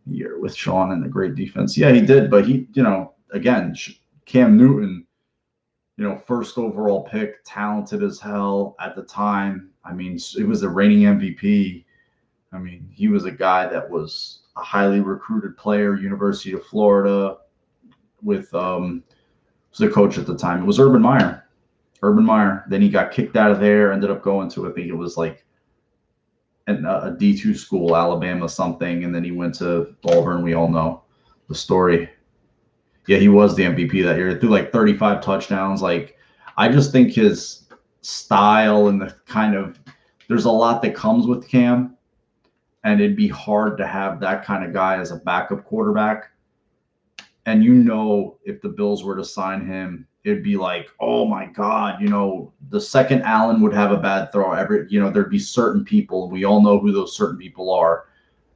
year with Sean and a great defense. Yeah, he did, but he, again, Cam Newton, first overall pick, talented as hell at the time. I mean, it was the reigning MVP. I mean, he was a guy that was a highly recruited player, University of Florida, with was the coach at the time. It was Urban Meyer. Urban Meyer. Then he got kicked out of there, ended up going to, I think it was like a D2 school, Alabama something, and then he went to Auburn. We all know the story. Yeah, he was the MVP that year. He threw like 35 touchdowns. Like, I just think his style and the kind of, there's a lot that comes with Cam, and it'd be hard to have that kind of guy as a backup quarterback. And if the Bills were to sign him, it'd be like, oh my God, the second Allen would have a bad throw, there'd be certain people, and we all know who those certain people are.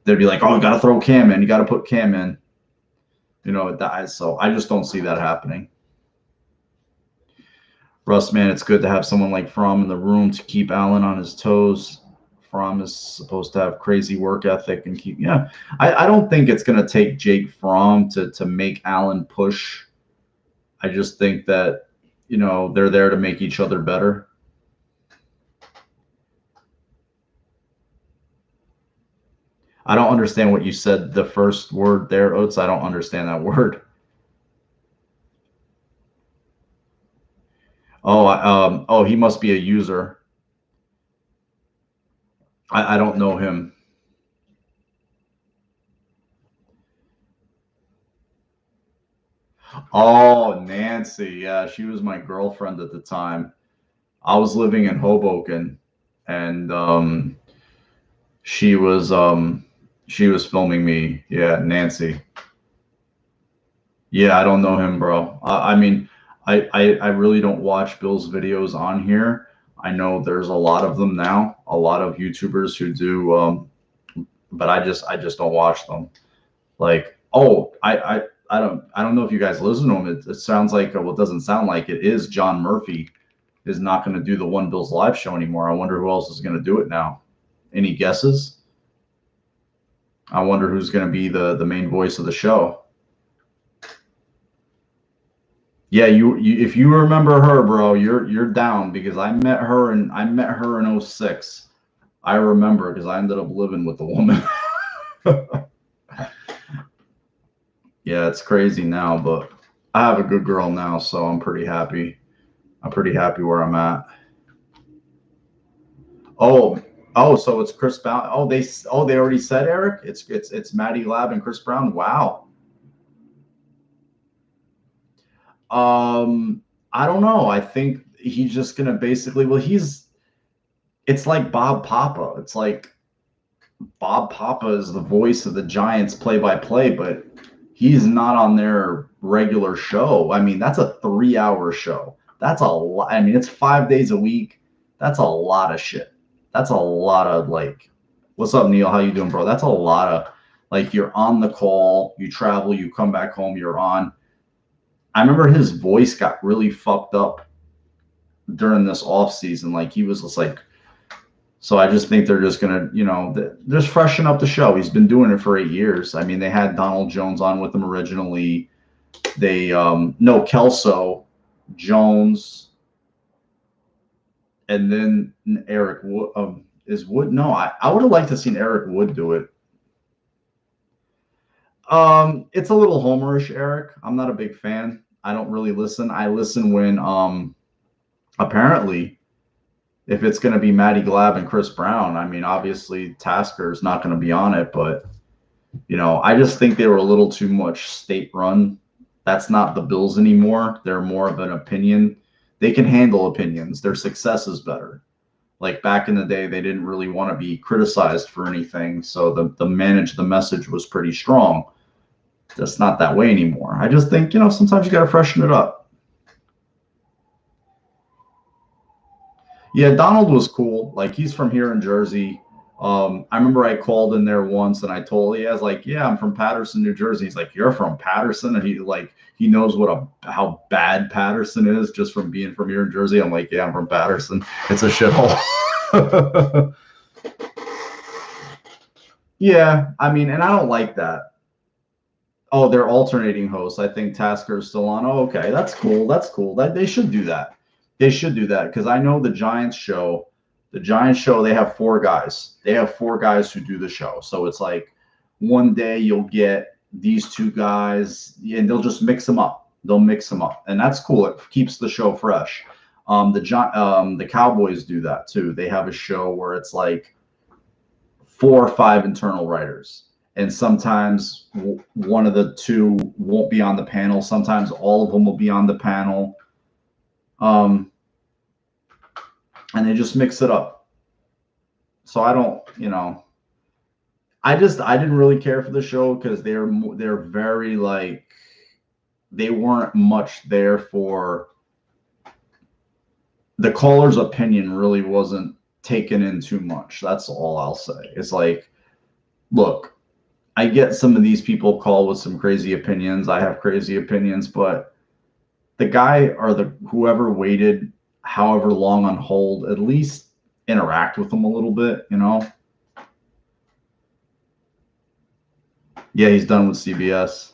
They'd be like, oh, you got to throw Cam in, you got to put Cam in. So I just don't see that happening. Russ, man, it's good to have someone like Fromm in the room to keep Allen on his toes. Fromm is supposed to have crazy work ethic and keep. Yeah, I don't think it's going to take Jake Fromm to make Allen push. I just think that they're there to make each other better. I don't understand what you said. The first word there, Oates. I don't understand that word. Oh, he must be a user. I don't know him. Oh, Nancy. Yeah, she was my girlfriend at the time. I was living in Hoboken, and she was filming me. Yeah, Nancy. Yeah, I don't know him, bro. I mean, I really don't watch Bill's videos on here. I know there's a lot of them now, a lot of YouTubers who do, but I just don't watch them. Like, oh, I don't know if you guys listen to him. It sounds like, well, it doesn't sound like it is John Murphy is not going to do the One Bills live show anymore. I wonder who else is going to do it now. Any guesses? I wonder who's going to be the main voice of the show. Yeah, you if you remember her, bro, you're down because I met her in 06. I remember because I ended up living with the woman. Yeah, it's crazy now, but I have a good girl now, so I'm pretty happy. I'm pretty happy where I'm at. So it's Chris Brown. They already said Eric. It's Matty Lab and Chris Brown. Wow. I don't know. I think he's just gonna basically. Well, it's like Bob Papa. It's like Bob Papa is the voice of the Giants play-by-play, but he's not on their regular show. I mean, that's a 3-hour show. That's a lot. I mean, it's 5 days a week. That's a lot of shit. That's a lot of like, what's up, Neil? How you doing, bro? That's a lot of like, you're on the call, you travel, you come back home, you're on. I remember his voice got really fucked up during this off season. Like he was just like, so I just think they're just gonna, just freshen up the show. He's been doing it for 8 years. I mean, they had Donald Jones on with them originally. They no Kelso, Jones, and then Eric Wood. Is Wood? No, I would have liked to seen Eric Wood do it. It's a little homerish, Eric. I'm not a big fan. I don't really listen. I listen when apparently if it's going to be Matty Glab and Chris Brown. I mean, obviously Tasker is not going to be on it, but I just think they were a little too much state run. That's not the Bills anymore. They're more of an opinion. They can handle opinions. Their success is better. Like back in the day, they didn't really want to be criticized for anything. So the message was pretty strong. That's not that way anymore. I just think, sometimes you got to freshen it up. Yeah, Donald was cool. Like he's from here in Jersey. I remember I called in there once and I told I was like, yeah, I'm from Paterson, New Jersey. He's like, you're from Paterson? And he knows how bad Paterson is just from being from here in Jersey. I'm like, yeah, I'm from Paterson. It's a shithole. Yeah, I mean, and I don't like that. Oh, they're alternating hosts. I think Tasker's still on. Oh, okay, that's cool. That's cool. They should do that. They should do that because I know the Giants show. The Giants show, they have 4 guys. They have 4 guys who do the show. So it's like one day you'll get these 2 guys, and they'll just mix them up. They'll mix them up, and that's cool. It keeps the show fresh. The Cowboys do that too. They have a show where it's like 4 or 5 internal writers, and sometimes one of the 2 won't be on the panel. Sometimes all of them will be on the panel, and they just mix it up. So I don't, I didn't really care for the show because they're very like, they weren't much there for the caller's opinion. Really wasn't taken in too much. That's all I'll say. It's like, look, I get some of these people call with some crazy opinions. I have crazy opinions, but the guy or whoever waited however long on hold, at least interact with them a little bit, Yeah, he's done with CBS.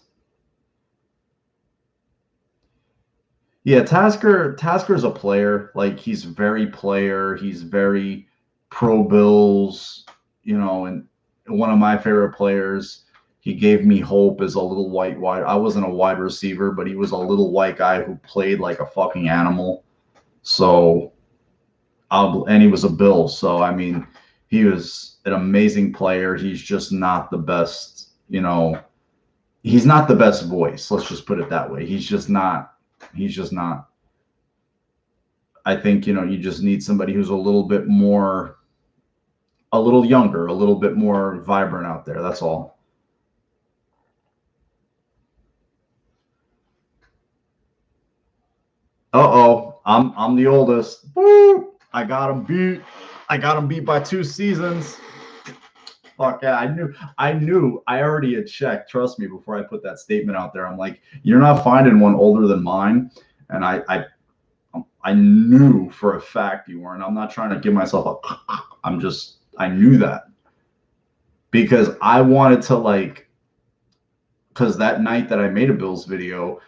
Yeah, Tasker's a player. Like, he's very player. He's very pro Bills, and one of my favorite players. He gave me hope as a little white wide. I wasn't a wide receiver, but he was a little white guy who played like a fucking animal. So, and he was a Bill. So, I mean, he was an amazing player. He's just not the best, he's not the best voice. Let's just put it that way. He's just not. I think, you just need somebody who's a little bit more, a little younger, a little bit more vibrant out there. That's all. Uh-oh, I'm the oldest. Woo! I got him beat. I got him beat by 2 seasons. Fuck yeah, I knew. I already had checked, trust me, before I put that statement out there. I'm like, you're not finding one older than mine. And I knew for a fact you weren't. I'm not trying to give myself I knew that. Because I wanted to because that night that I made a Bills video,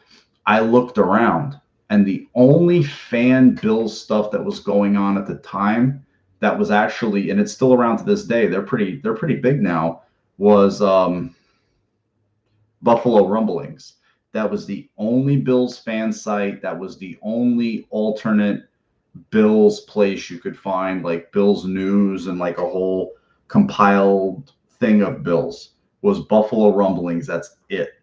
I looked around, and the only fan Bills stuff that was going on at the time that was actually, and it's still around to this day, they're pretty big now, was Buffalo Rumblings. That was the only Bills fan site. That was the only alternate Bills place you could find, like Bills news and like a whole compiled thing of Bills, was Buffalo Rumblings. That's it.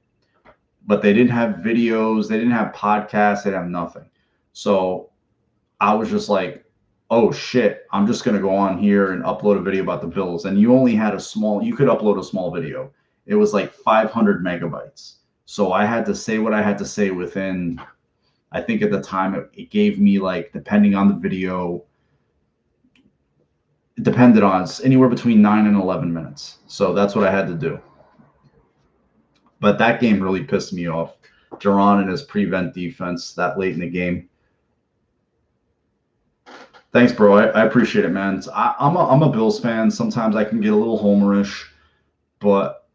But they didn't have videos. They didn't have podcasts. They didn't have nothing. So I was just like, oh shit, I'm just going to go on here and upload a video about the Bills. And you only had you could upload a small video. It was like 500 megabytes. So I had to say what I had to say within, I think at the time it gave me, like, depending on the video, it depended on anywhere between 9 and 11 minutes. So that's what I had to do. But that game really pissed me off. Duran and his prevent defense that late in the game. Thanks, bro. I appreciate it, man. I'm a Bills fan. Sometimes I can get a little homerish, but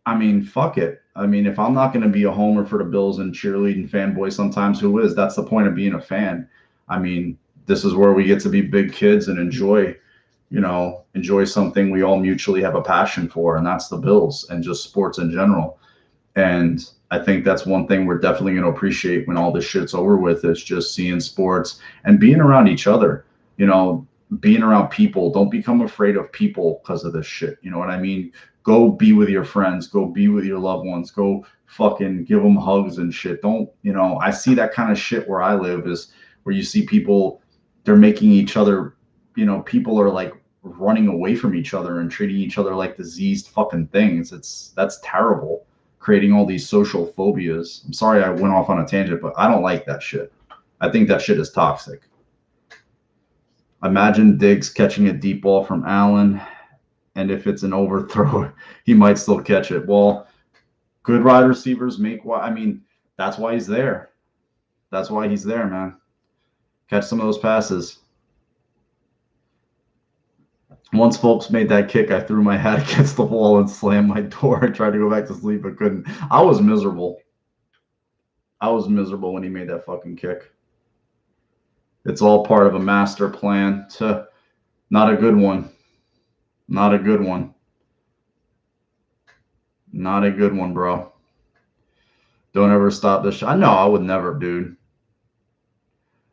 I mean, fuck it. I mean, if I'm not going to be a homer for the Bills and cheerleading fanboy, sometimes who is? That's the point of being a fan. I mean, this is where we get to be big kids and enjoy something we all mutually have a passion for, and that's the Bills and just sports in general. And I think that's one thing we're definitely going to appreciate when all this shit's over with, is just seeing sports and being around each other, being around people. Don't become afraid of people because of this shit. You know what I mean? Go be with your friends. Go be with your loved ones. Go fucking give them hugs and shit. Don't, I see that kind of shit where I live, is where you see people, they're making each other, people are like running away from each other and treating each other like diseased fucking things. That's terrible. Creating all these social phobias. I'm sorry I went off on a tangent, but I don't like that shit. I think that shit is toxic. Imagine Diggs catching a deep ball from Allen. And if it's an overthrow, he might still catch it. Well, good wide receivers make why. I mean, that's why he's there. That's why he's there, man. Catch some of those passes. Once folks made that kick, I threw my head against the wall and slammed my door. I tried to go back to sleep, but couldn't. I was miserable. I was miserable when he made that fucking kick. It's all part of a master plan. Not a good one. Not a good one. Not a good one, bro. Don't ever stop this shot. No, I would never, dude.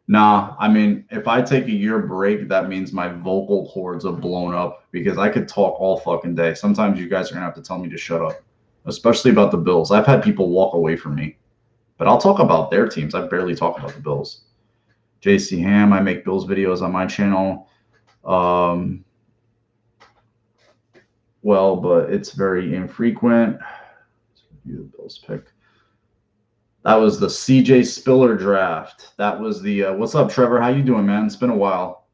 Nah, I mean, if I take a year break, that means my vocal cords have blown up because I could talk all fucking day. Sometimes you guys are going to have to tell me to shut up, especially about the Bills. I've had people walk away from me, but I'll talk about their teams. I barely talk about the Bills. JC Ham, I make Bills videos on my channel. Well, but it's very infrequent. Let's review the Bills pick. That was the CJ Spiller draft. That was the what's up, Trevor? How you doing, man? It's been a while.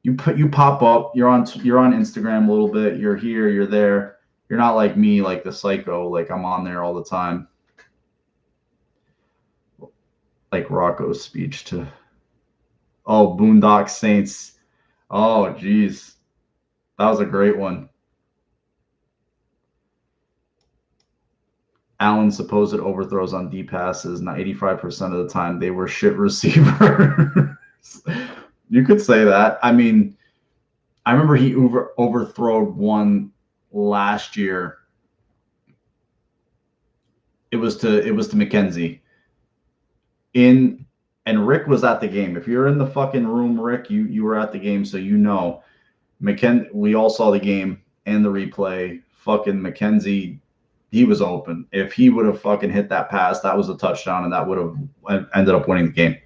You pop up. You're on Instagram a little bit. You're here. You're there. You're not like me, like the psycho. Like I'm on there all the time. Like Rocco's speech to. Oh, Boondock Saints. Oh, geez, that was a great one. Allen's supposed overthrows on deep passes, not 85% of the time, they were shit receivers. You could say that. I mean, I remember he overthrowed one last year. It was to McKenzie. And Rick was at the game. If you're in the fucking room, Rick, you were at the game, so you know. We all saw the game and the replay. Fucking McKenzie, he was open. If he would have fucking hit that pass, that was a touchdown, and that would have ended up winning the game.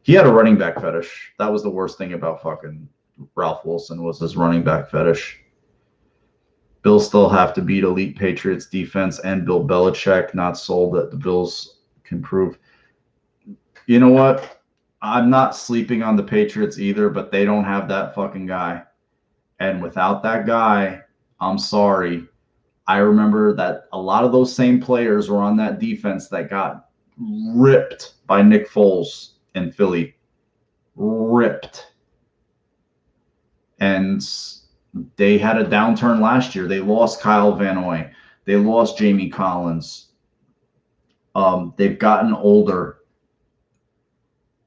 He had a running back fetish. That was the worst thing about fucking Ralph Wilson was his running back fetish. Bills still have to beat elite Patriots defense and Bill Belichick. Not sold that the Bills can prove. You know what? I'm not sleeping on the Patriots either, but they don't have that fucking guy. And without that guy, I'm sorry. I remember that a lot of those same players were on that defense that got ripped by Nick Foles in Philly. Ripped. And they had a downturn last year. They lost Kyle Van Noy. They lost Jamie Collins. They've gotten older.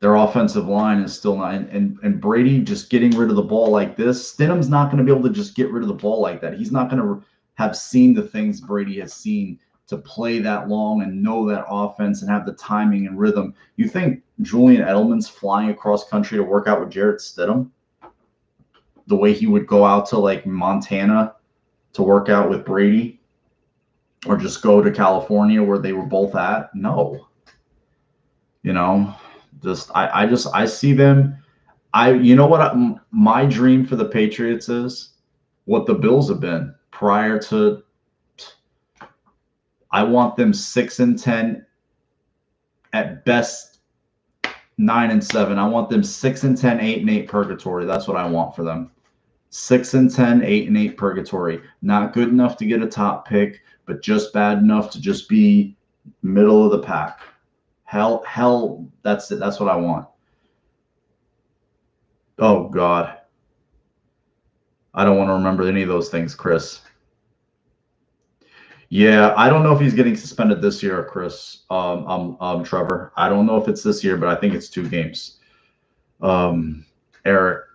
Their offensive line is still not. And Brady just getting rid of the ball like this. Stidham's not going to be able to just get rid of the ball like that. He's not going to have seen the things Brady has seen to play that long and know that offense and have the timing and rhythm. You think Julian Edelman's flying across country to work out with Jarrett Stidham? The way he would go out to like Montana to work out with Brady, or just go to California where they were both at? No. You know, I see them. You know what my dream for the Patriots is? What the Bills have been prior to. I want them 6-10, at best 9-7. I want them 6-10, 8-8 purgatory. That's what I want for them. 6-10, 8-8 purgatory. Not good enough to get a top pick, but just bad enough to just be middle of the pack. Hell, that's it. That's what I want. Oh God, I don't want to remember any of those things, Chris. Yeah, I don't know if he's getting suspended this year, Chris. Trevor. I don't know if it's this year, but I think it's 2 games. Eric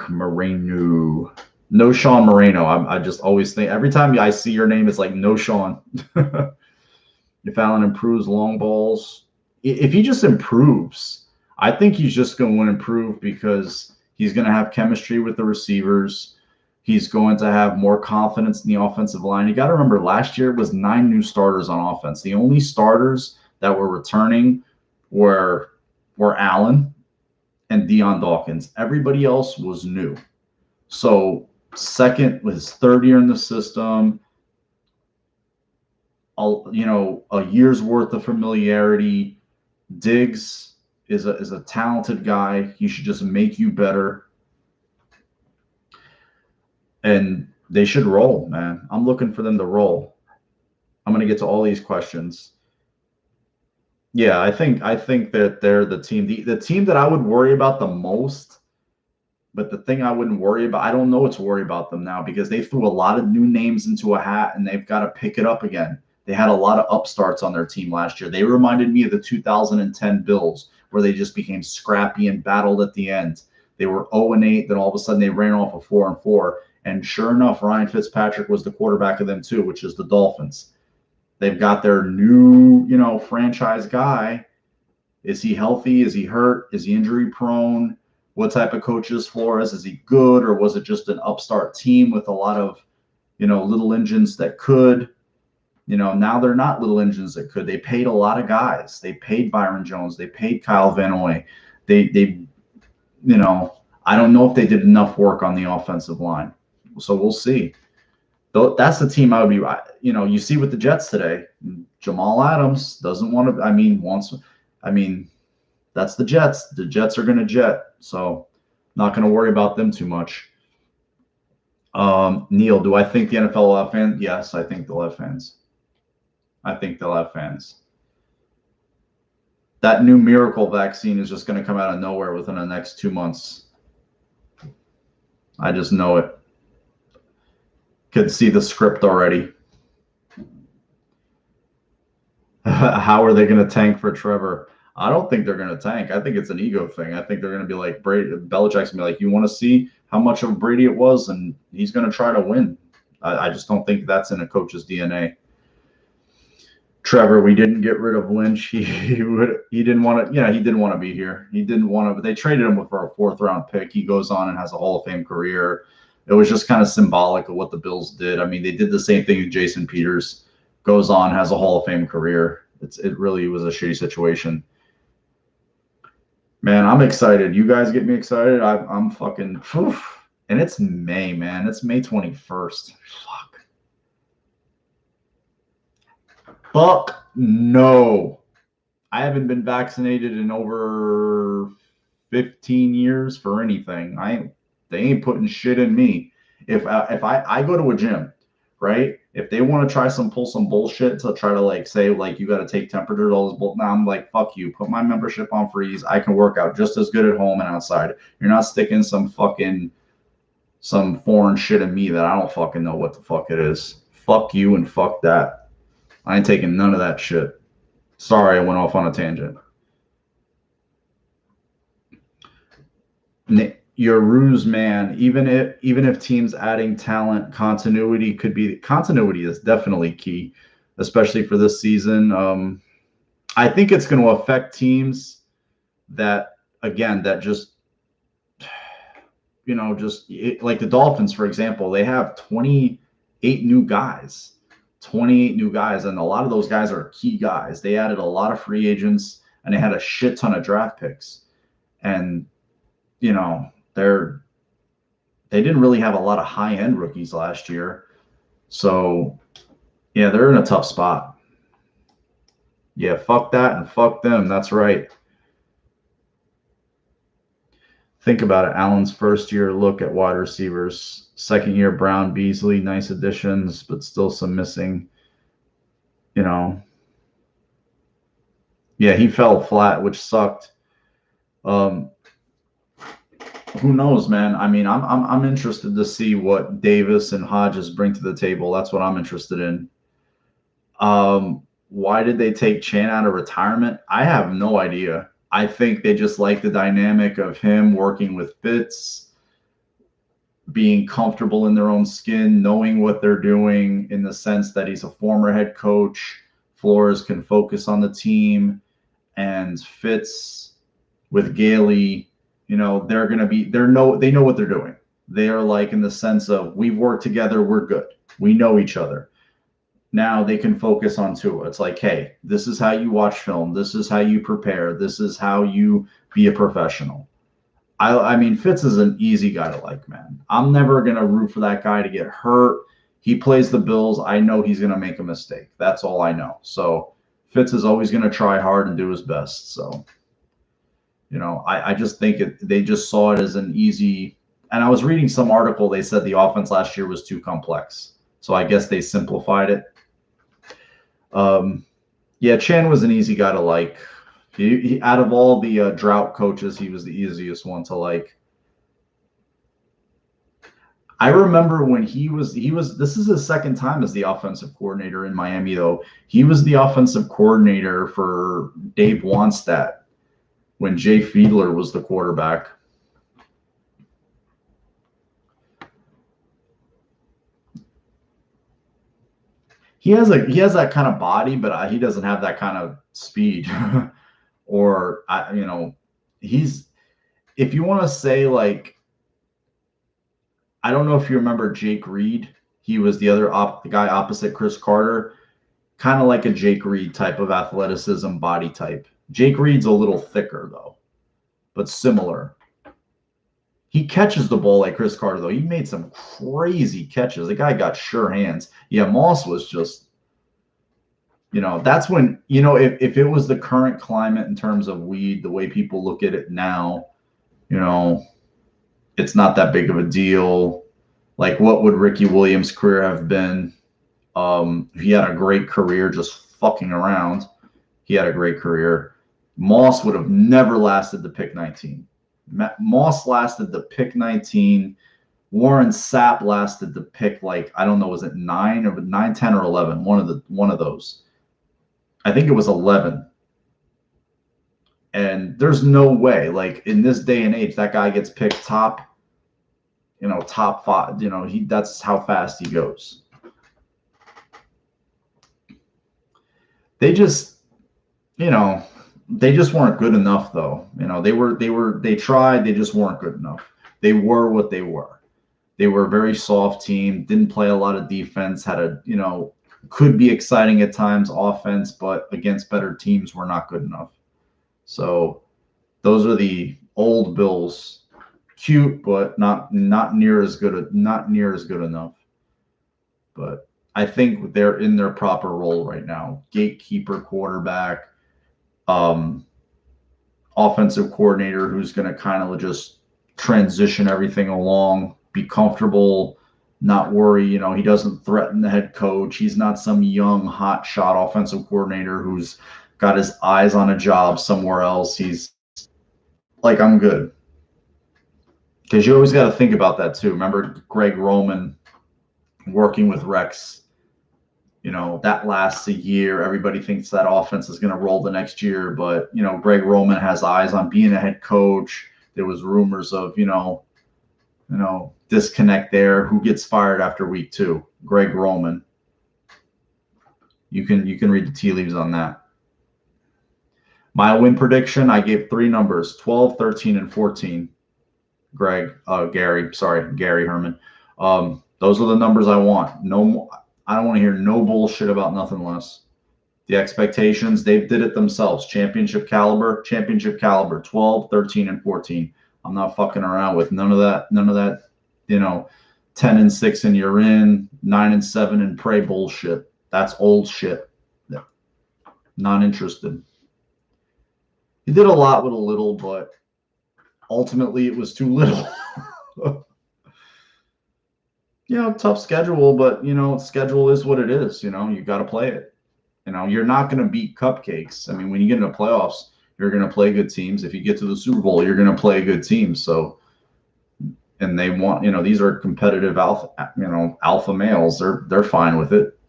Moreno. No Sean Moreno. I just always think every time I see your name, it's like no Sean. If Allen improves long balls, if he just improves, I think he's just going to improve because he's going to have chemistry with the receivers. He's going to have more confidence in the offensive line. You got to remember, last year was 9 new starters on offense. The only starters that were returning were Allen and Deion Dawkins. Everybody else was new. So second was 3rd year in the system. A year's worth of familiarity. Diggs is a talented guy. He should just make you better. And They should roll, man. I'm looking for them to roll. I'm going to get to all these questions. Yeah, I think that they're the team. The team that I would worry about the most, but the thing I wouldn't worry about, I don't know what to worry about them now because they threw a lot of new names into a hat and they've got to pick it up again. They had a lot of upstarts on their team last year. They reminded me of the 2010 Bills, where they just became scrappy and battled at the end. They were 0-8, then all of a sudden they ran off a 4-4. And sure enough, Ryan Fitzpatrick was the quarterback of them too, which is the Dolphins. They've got their new, franchise guy. Is he healthy? Is he hurt? Is he injury prone? What type of coach is Flores? Is he good, or was it just an upstart team with a lot of, little engines that could? Now they're not little engines that could. They paid a lot of guys. They paid Byron Jones. They paid Kyle Van Noy. They, I don't know if they did enough work on the offensive line. So we'll see. That's the team I would be. You see with the Jets today, Jamal Adams doesn't want to. That's the Jets. The Jets are going to jet, so not going to worry about them too much. Neil, do I think the NFL will have fans? Yes, I think they'll have fans. I think they'll have fans. That new miracle vaccine is just going to come out of nowhere within the next 2 months. I just know it. Could see the script already. How are they going to tank for Trevor? I don't think they're going to tank. I think it's an ego thing. I think they're going to be like Brady. Belichick's going to be like, you want to see how much of Brady it was, and he's going to try to win. I just don't think that's in a coach's DNA. Trevor, we didn't get rid of Lynch. He didn't want to. Yeah, he didn't want to be here. He didn't want to. But they traded him for a 4th-round pick. He goes on and has a Hall of Fame career. It was just kind of symbolic of what the Bills did. I mean, they did the same thing with Jason Peters. Goes on, has a Hall of Fame career. It really was a shitty situation. Man, I'm excited. You guys get me excited. I'm fucking. Oof. And it's May, man. It's May 21st. Fuck no. I haven't been vaccinated in over 15 years for anything. They ain't putting shit in me. If I go to a gym, right? If they want to pull some bullshit to try to say you got to take temperatures, all this bull. Now I'm like, fuck you. Put my membership on freeze. I can work out just as good at home and outside. You're not sticking some foreign shit in me that I don't fucking know what the fuck it is. Fuck you and fuck that. I ain't taking none of that shit. Sorry, I went off on a tangent. You're a ruse, man. Even if teams adding talent, continuity is definitely key, especially for this season. I think it's going to affect teams that just like the Dolphins, for example. They have 28 new guys. 28 new guys, and a lot of those guys are key guys. They added a lot of free agents, and they had a shit ton of draft picks. And, they didn't really have a lot of high-end rookies last year. So, yeah, they're in a tough spot. Yeah, fuck that and fuck them. That's right. Think about it. Allen's first-year look at wide receivers. Second year, Brown, Beasley, nice additions, but still some missing. Yeah, he fell flat, which sucked. Who knows, man? I mean, I'm interested to see what Davis and Hodges bring to the table. That's what I'm interested in. Why did they take Chan out of retirement? I have no idea. I think they just like the dynamic of him working with Fitz, being comfortable in their own skin, knowing what they're doing in the sense that he's a former head coach. Flores can focus on the team, and Fitz with Gailey, they know what they're doing. They are in the sense of, we've worked together, we're good. We know each other. Now they can focus on Tua. It's like, hey, this is how you watch film. This is how you prepare. This is how you be a professional. I mean, Fitz is an easy guy to like, man. I'm never going to root for that guy to get hurt. He plays the Bills. I know he's going to make a mistake. That's all I know. So Fitz is always going to try hard and do his best. So, I just think they just saw it as an easy And I was reading some article. They said the offense last year was too complex. So I guess they simplified it. Yeah, Chan was an easy guy to like. He out of all the drought coaches, he was the easiest one to like. I remember when he was this is his second time as the offensive coordinator in Miami, though. He was the offensive coordinator for Dave Wannstedt when Jay Fiedler was the quarterback. He has that kind of body, but he doesn't have that kind of speed. Or he's, if you want to say, like, I don't know if you remember Jake Reed. He was the guy opposite Chris Carter, kind of like a Jake Reed type of athleticism body type. Jake Reed's a little thicker though, but similar. He catches the ball like Chris Carter, though. He made some crazy catches. The guy got sure hands. Yeah, Moss was just, that's when, if it was the current climate in terms of weed, the way people look at it now, it's not that big of a deal. Like, what would Ricky Williams' career have been? He had a great career just fucking around. He had a great career. Moss would have never lasted the pick 19. Moss lasted the pick 19. Warren Sapp lasted the pick, like, I don't know, was it 9, 10, or 11? One of those. I think it was 11. And there's no way, like, in this day and age, that guy gets picked top 5. That's how fast he goes. They just, they just weren't good enough, though. They tried, they just weren't good enough. They were what they were. They were a very soft team, didn't play a lot of defense, could be exciting at times offense, but against better teams were not good enough. So those are the old Bills. Cute, but not near as good enough. But I think they're in their proper role right now. Gatekeeper, quarterback, offensive coordinator who's going to kind of just transition everything along, be comfortable, not worry. He doesn't threaten the head coach. He's not some young hot shot offensive coordinator who's got his eyes on a job somewhere else. He's like, I'm good. Because you always got to think about that too. Remember Greg Roman working with Rex? That lasts a year. Everybody thinks that offense is going to roll the next year, but Greg Roman has eyes on being a head coach. There was rumors of disconnect there. Who gets fired after week 2? Greg Roman. You can read the tea leaves on that. My win prediction, I gave 3 numbers: 12, 13, and 14. Gary Herman. Those are the numbers I want. No, I don't want to hear no bullshit about nothing less. The expectations, they did it themselves. Championship caliber, 12, 13, and 14. I'm not fucking around with none of that, 10-6 and you're in, 9-7 and pray bullshit. That's old shit. Not interested. He did a lot with a little, but ultimately it was too little. Tough schedule, but schedule is what it is. You got to play it. You're not going to beat cupcakes. I mean, when you get into playoffs, you're going to play good teams. If you get to the Super Bowl, you're going to play good teams. So, and they want, these are competitive alpha males. They're fine with it.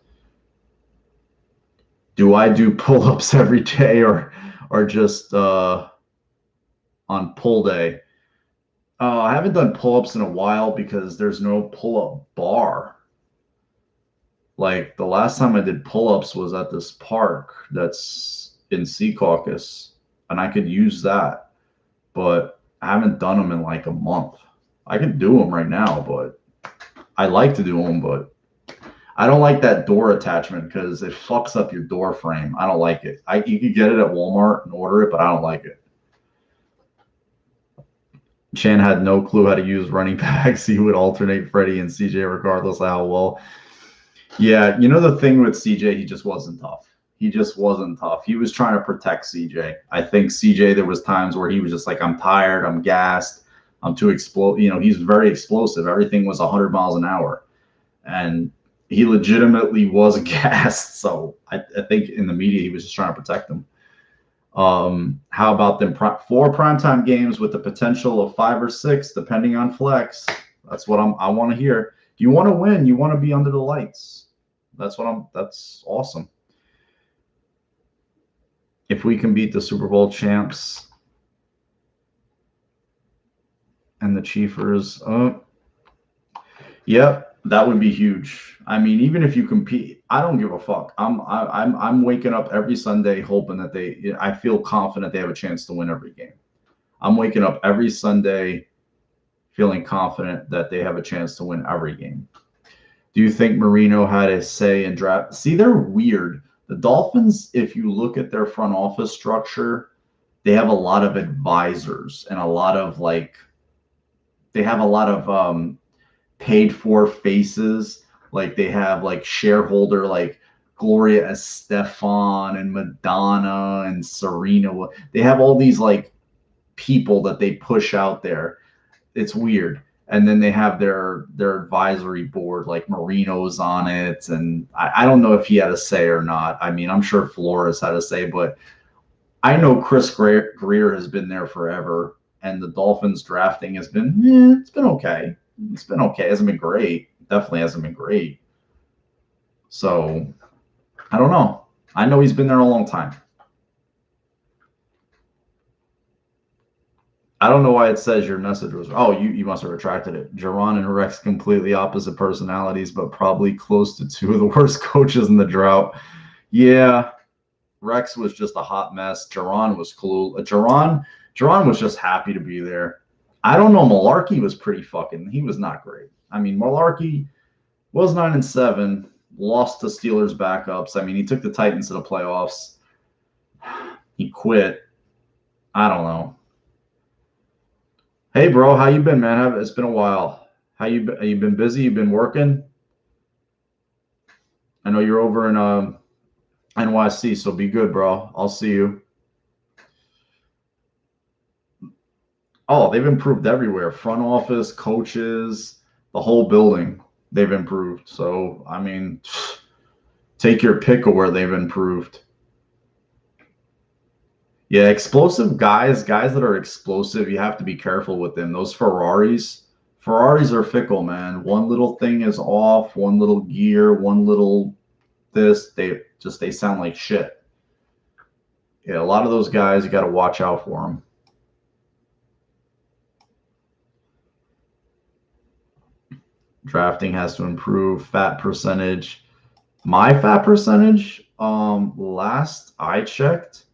Do I do pull-ups every day or just on pull day? I haven't done pull-ups in a while because there's no pull-up bar. Like, the last time I did pull-ups was at this park that's in Secaucus, and I could use that, but I haven't done them in like a month. I could do them right now, but I like to do them, but I don't like that door attachment because it fucks up your door frame. I don't like it. You could get it at Walmart and order it, but I don't like it. Chan had no clue how to use running backs. He would alternate Freddie and CJ regardless of how well. Yeah, the thing with CJ, he just wasn't tough. He was trying to protect CJ. I think CJ, there was times where he was just like, I'm tired, I'm gassed, I'm too he's very explosive. Everything was 100 miles an hour. And he legitimately was gassed. So I think in the media, he was just trying to protect him. How about them 4 primetime games with the potential of 5 or 6, depending on flex? That's what I want to hear. You want to win. You want to be under the lights. That's awesome. If we can beat the Super Bowl champs and the Chiefers, yep, that would be huge. I mean, even if you compete, I don't give a fuck. I'm waking up every Sunday hoping that I feel confident they have a chance to win every game. I'm waking up every Sunday feeling confident that they have a chance to win every game. Do you think Marino had a say in draft? See, they're weird. The Dolphins, if you look at their front office structure, they have a lot of advisors and a lot of paid for faces. Like they have like shareholder like Gloria Estefan and Madonna and Serena. They have all these like people that they push out there. It's weird. And then they have their advisory board, like Marino's on it. And I don't know if he had a say or not. I mean, I'm sure Flores had a say, but I know Chris Greer has been there forever. And the Dolphins drafting has been, it's been okay. It's been okay. It hasn't been great. Definitely hasn't been great. So I don't know. I know he's been there a long time. I don't know why it says your message was. Oh, you must have retracted it. Jaron and Rex completely opposite personalities, but probably close to 2 of the worst coaches in the drought. Yeah, Rex was just a hot mess. Jaron was cool. Jaron was just happy to be there. I don't know. Malarkey was pretty fucking. He was not great. I mean, Malarkey was 9-7, lost to Steelers backups. I mean, he took the Titans to the playoffs. He quit. I don't know. Hey, bro, how you been, man? It's been a while. How you been? You been busy? You been working? I know you're over in NYC, so be good, bro. I'll see you. Oh, they've improved everywhere. Front office, coaches, the whole building. They've improved. So, I mean, take your pick of where they've improved. Yeah, explosive guys that are explosive, you have to be careful with them. Those Ferraris are fickle, man. One little thing is off, one little gear, one little this, they sound like shit. Yeah, a lot of those guys, you got to watch out for them. Drafting has to improve. Fat percentage. My fat percentage, last I checked,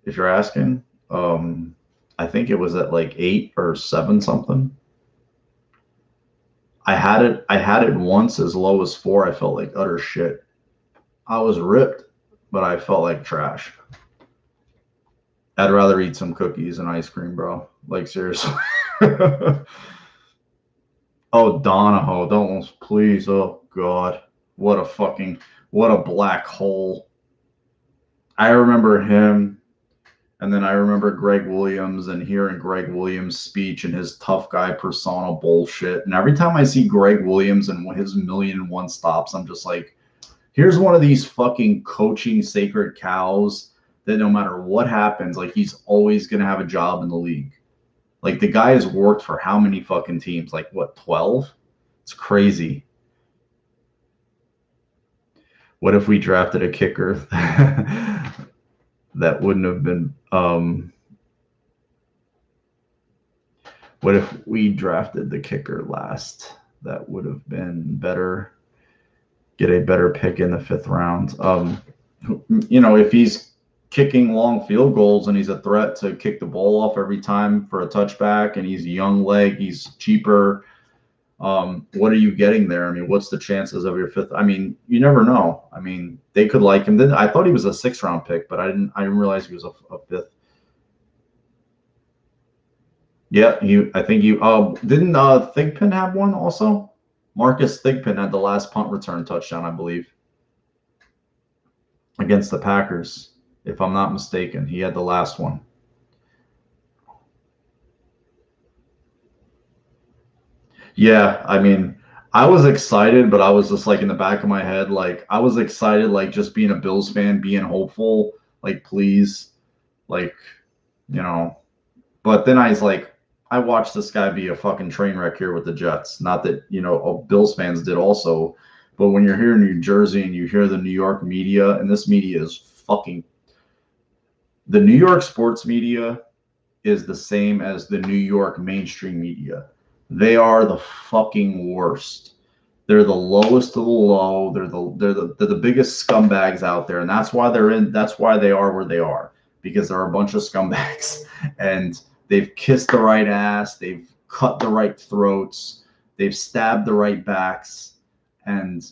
if you're asking, I think it was at like 8 or 7 something. I had it once as low as 4. I felt like utter shit. I was ripped, but I felt like trash. I'd rather eat some cookies and ice cream, bro. Like seriously. Oh, Donahoe, don't please. Oh God. What a black hole. I remember him. And then I remember Greg Williams and hearing Greg Williams' speech and his tough guy persona bullshit. And every time I see Greg Williams and his 1,000,001 stops, I'm just like, here's one of these fucking coaching sacred cows that no matter what happens, like he's always going to have a job in the league. Like the guy has worked for how many fucking teams? Like what, 12? It's crazy. What if we drafted a kicker that wouldn't have been what if we drafted the kicker last? That would have been better. Get a better pick in the 5th round. If he's kicking long field goals and he's a threat to kick the ball off every time for a touchback and he's a young leg, he's cheaper. What are you getting there? I mean, what's the chances of your 5th? I mean, you never know. I mean, they could like him. Then I thought he was a 6th round pick, but I didn't realize he was a 5th. Yeah, I think didn't Thigpen have one also? Marcus Thigpen had the last punt return touchdown, I believe, against the Packers, if I'm not mistaken. He had the last one. Yeah, I mean, I was excited, but I was just like in the back of my head, like I was excited, like just being a Bills fan, being hopeful, like please, like you know. But then I was like, I watched this guy be a fucking train wreck here with the Jets. Not that Bills fans did also, but when you're here in New Jersey and you hear the New York media, and this media is fucking the New York sports media is the same as the New York mainstream media. They are the fucking worst. They're the lowest of the low. They're the biggest scumbags out there, and that's why they're in. That's why they are where they are, because they're a bunch of scumbags, and they've kissed the right ass. They've cut the right throats. They've stabbed the right backs, and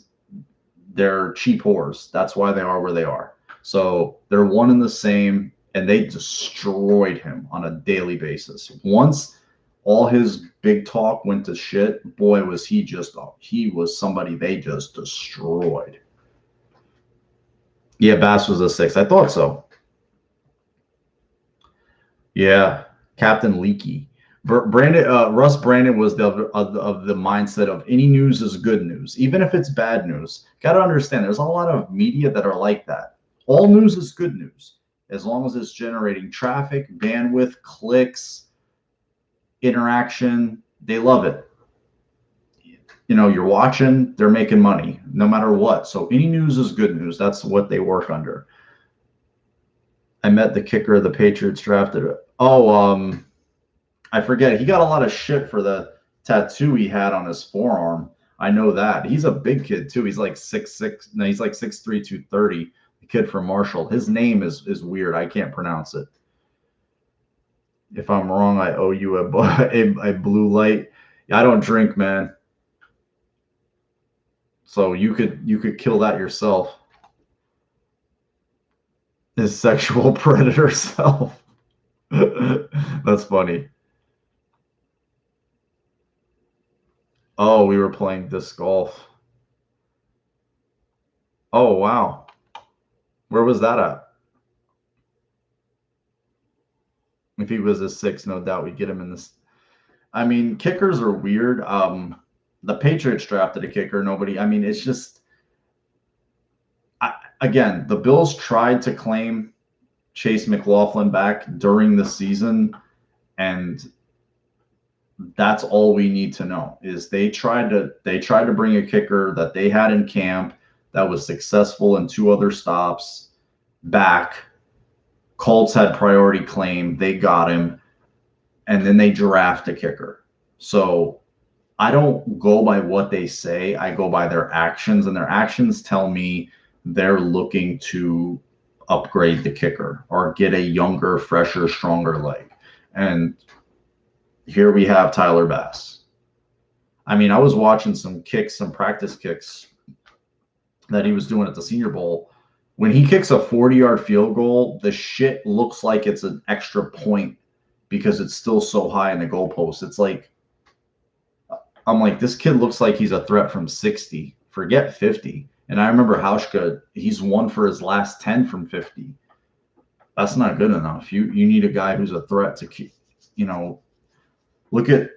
they're cheap whores. That's why they are where they are. So they're one and the same, and they destroyed him on a daily basis. Once all his big talk went to shit, boy, was he was somebody they just destroyed. Yeah, Bass was a 6. I thought so. Yeah, Captain Leaky. Russ Brandon was of the mindset of any news is good news, even if it's bad news. Got to understand, there's a lot of media that are like that. All news is good news as long as it's generating traffic, bandwidth, clicks, interaction. They love it. You're watching, they're making money no matter what. So any news is good news. That's what they work under. I met the kicker of the Patriots drafted. Oh, I forget. He got a lot of shit for the tattoo he had on his forearm. I know that. He's a big kid too. He's like 6'6". No, he's like 6'3", 230. The kid from Marshall. His name is weird. I can't pronounce it. If I'm wrong, I owe you a blue light. I don't drink, man. So you could kill that yourself. His sexual predator self. That's funny. Oh, we were playing disc golf. Oh, wow. Where was that at? If he was a 6, no doubt we'd get him in this. I mean, kickers are weird. The Patriots drafted a kicker. Nobody. I mean, it's just. Again, the Bills tried to claim Chase McLaughlin back during the season, and that's all we need to know is they tried to bring a kicker that they had in camp that was successful in 2 other stops back. Colts had priority claim, they got him, and then they draft a kicker. So I don't go by what they say, I go by their actions, and their actions tell me they're looking to upgrade the kicker or get a younger, fresher, stronger leg. And here we have Tyler Bass. I mean, I was watching some practice kicks that he was doing at the Senior Bowl. When he kicks a 40-yard field goal, the shit looks like it's an extra point because it's still so high in the goalpost. It's like, I'm like, this kid looks like he's a threat from 60. Forget 50. And I remember Hauschka, he's won for his last 10 from 50. That's not good enough. You need a guy who's a threat to keep, look at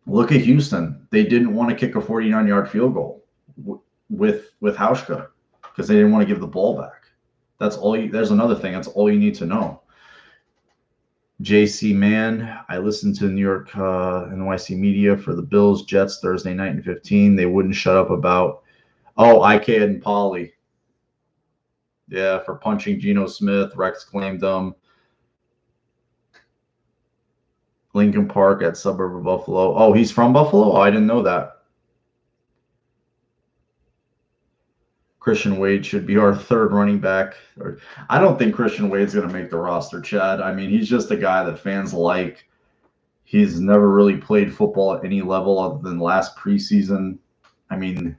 Houston. They didn't want to kick a 49-yard field goal with Hauschka because they didn't want to give the ball back. That's all. There's another thing. That's all you need to know. JC Mann, I listened to New York NYC media for the Bills Jets Thursday night in 15. They wouldn't shut up about IK and Polly. Yeah, for punching Geno Smith. Rex claimed them. Lincoln Park at suburb of Buffalo. Oh, he's from Buffalo? Oh, I didn't know that. Christian Wade should be our 3rd running back. I don't think Christian Wade's going to make the roster, Chad. I mean, he's just a guy that fans like. He's never really played football at any level other than last preseason. I mean,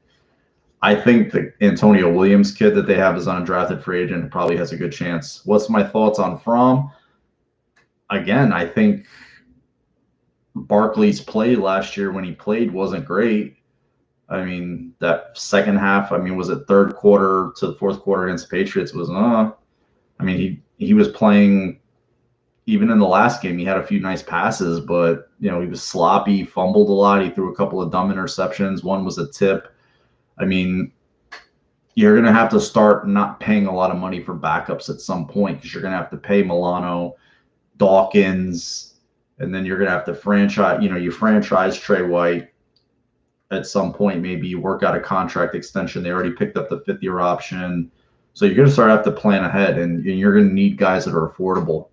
I think the Antonio Williams kid that they have is undrafted free agent and probably has a good chance. What's my thoughts on Fromm? Again, I think Barkley's play last year when he played wasn't great. I mean, that second half, was it 3rd quarter to the 4th quarter against the Patriots was, I mean, he was playing even in the last game, he had a few nice passes, but he was sloppy, fumbled a lot. He threw a couple of dumb interceptions. One was a tip. I mean, you're going to have to start not paying a lot of money for backups at some point because you're going to have to pay Milano, Dawkins, and then you're going to have to franchise Trey White at some point. Maybe you work out a contract extension. They already picked up the 5th-year option. So you're going to start to have to plan ahead, and you're going to need guys that are affordable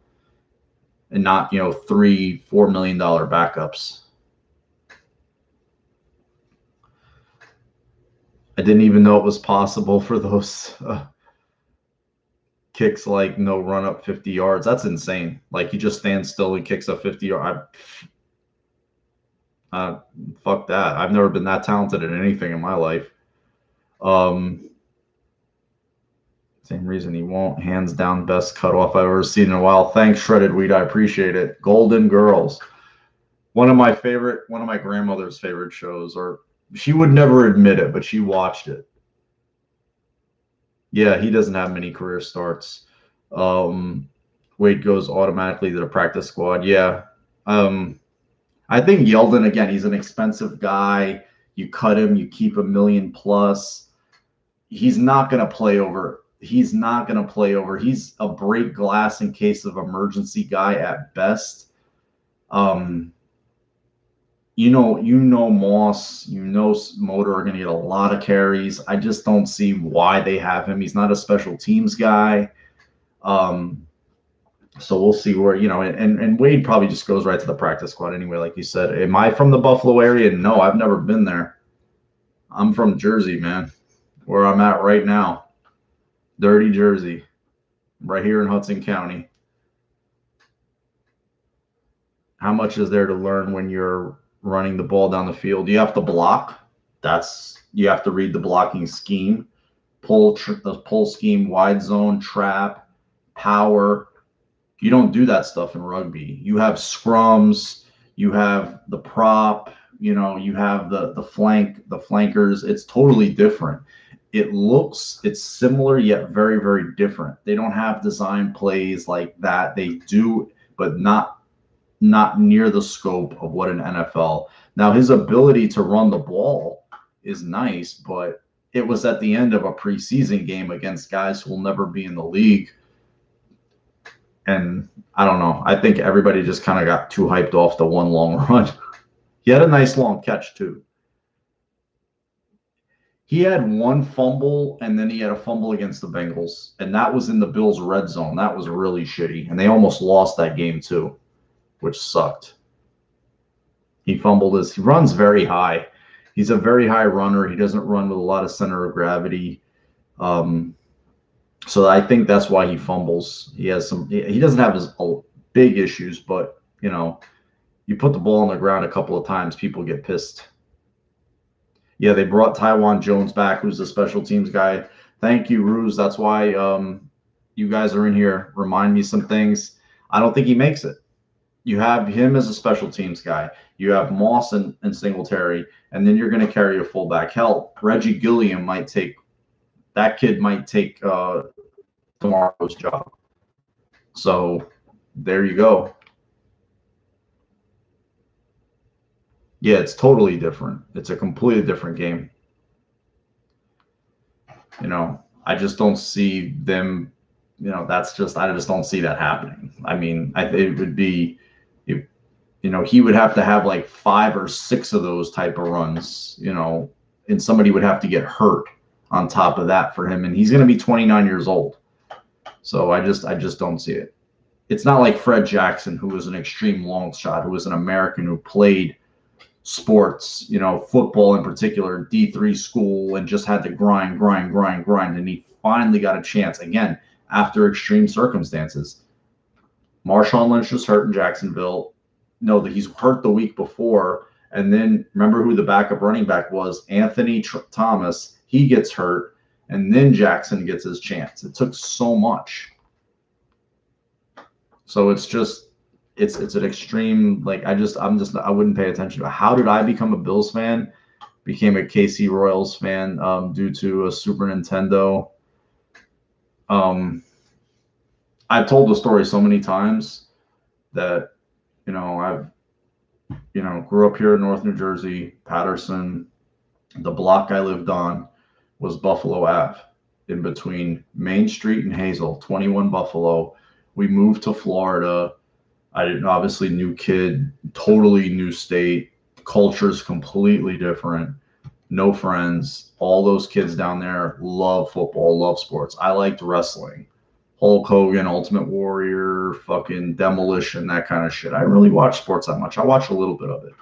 and not, $3-4 million backups. I didn't even know it was possible for those kicks like no run up 50 yards. That's insane. Like, he just stands still and kicks up 50 yards. Fuck that. I've never been that talented at anything in my life. Same reason he won't. Hands down, best cutoff I've ever seen in a while. Thanks, Shredded Wheat. I appreciate it. Golden Girls. One of my grandmother's favorite shows, or she would never admit it, but she watched it. Yeah, he doesn't have many career starts. Wade goes automatically to the practice squad. Yeah. I think Yeldon, again, he's an expensive guy. You cut him, you keep $1 million plus. He's not going to play over. He's a break glass in case of emergency guy at best. Moss, Motor are going to get a lot of carries. I just don't see why they have him. He's not a special teams guy. So we'll see where, and Wade probably just goes right to the practice squad anyway, like you said. Am I from the Buffalo area? No, I've never been there. I'm from Jersey, man, where I'm at right now. Dirty Jersey, right here in Hudson County. How much is there to learn when you're running the ball down the field? You have to block. You have to read the blocking scheme, pull scheme, wide zone, trap, power. You don't do that stuff in rugby. You have scrums, you have the prop, you have the flankers. It's totally different. It's similar yet very, very different. They don't have design plays like that. They do, but not near the scope of what an NFL. Now, his ability to run the ball is nice, but it was at the end of a preseason game against guys who will never be in the league. And I don't know. I think everybody just kind of got too hyped off the one long run. He had a nice long catch, too. He had one fumble, and then he had a fumble against the Bengals, and that was in the Bills' red zone. That was really shitty, and they almost lost that game, too, which sucked. He runs very high. He's a very high runner. He doesn't run with a lot of center of gravity. So I think that's why he fumbles. He doesn't have his big issues, but, you put the ball on the ground a couple of times, people get pissed. Yeah, they brought Tywan Jones back, who's a special teams guy. Thank you, Ruse. That's why you guys are in here. Remind me some things. I don't think he makes it. You have him as a special teams guy. You have Moss and Singletary, and then you're going to carry a fullback. Hell, Reggie Gilliam might take tomorrow's job. So there you go. Yeah, it's totally different. It's a completely different game. I just don't see them, I just don't see that happening. I mean, it would be, he would have to have like 5 or 6 of those type of runs, and somebody would have to get hurt on top of that for him. And he's going to be 29 years old. So I just don't see it. It's not like Fred Jackson, who was an extreme long shot, who was an American who played sports, football in particular, D3 school, and just had to grind. And he finally got a chance again after extreme circumstances. Marshawn Lynch was hurt in Jacksonville. No, that he's hurt the week before. And then remember who the backup running back was? Anthony Thomas. He gets hurt. And then Jackson gets his chance. It took so much. So it's an extreme, like, I wouldn't pay attention to it. How did I become a Bills fan? Became a KC Royals fan due to a Super Nintendo. I've told the story so many times. that, I've, grew up here in North New Jersey, Patterson. The block I lived on was Buffalo Ave, in between Main Street and Hazel, 21 Buffalo. We moved to Florida. I didn't, obviously, new kid, totally new state, culture's completely different, no friends. All those kids down there love football, love sports. I liked wrestling. Hulk Hogan, Ultimate Warrior, fucking Demolition, that kind of shit. I didn't really watch sports that much. I watched a little bit of it,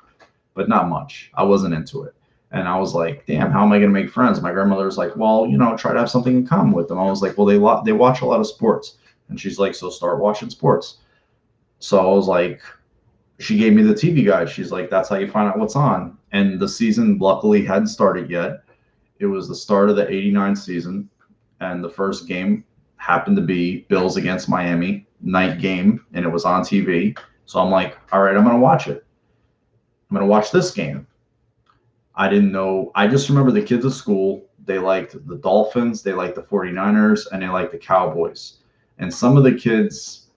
but not much. I wasn't into it. And I was like, damn, how am I going to make friends? My grandmother was like, well, try to have something in common with them. I was like, well, they watch a lot of sports. And she's like, so start watching sports. So I was like, she gave me the TV guide. She's like, that's how you find out what's on. And the season luckily hadn't started yet. It was the start of the 89 season. And the first game happened to be Bills against Miami, night game. And it was on TV. So I'm like, all right, I'm going to watch it. I'm going to watch this game. I didn't know. I just remember the kids at school. They liked the Dolphins. They liked the 49ers. And they liked the Cowboys. And some of the kids,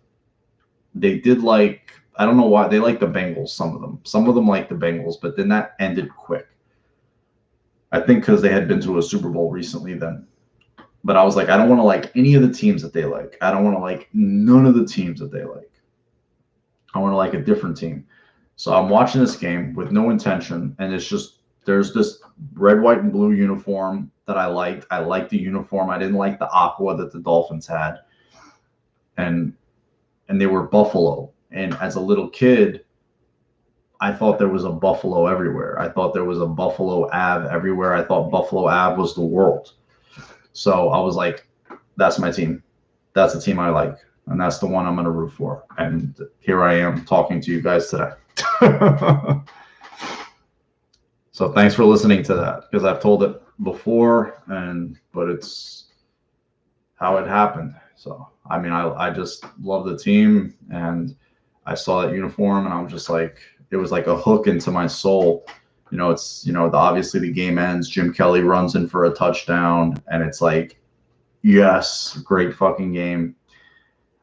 they did like, I don't know why, they like the Bengals, some of them. Some of them like the Bengals, but then that ended quick. I think because they had been to a Super Bowl recently then. But I was like, I don't want to like any of the teams that they like. I don't want to like none of the teams that they like. I want to like a different team. So I'm watching this game with no intention, and it's just, there's this red, white, and blue uniform that I liked. I liked the uniform. I didn't like the aqua that the Dolphins had. And they were Buffalo. And as a little kid, I thought there was a Buffalo everywhere. I thought there was a Buffalo Ave everywhere. I thought Buffalo Ave was the world. So I was like, that's my team. That's the team I like. And that's the one I'm going to root for. And here I am talking to you guys today. So thanks for listening to that, because I've told it before, but it's how it happened. So, I mean, I just love the team, and I saw that uniform, and I'm just like, it was like a hook into my soul. It's, obviously the game ends. Jim Kelly runs in for a touchdown, and it's like, yes, great fucking game.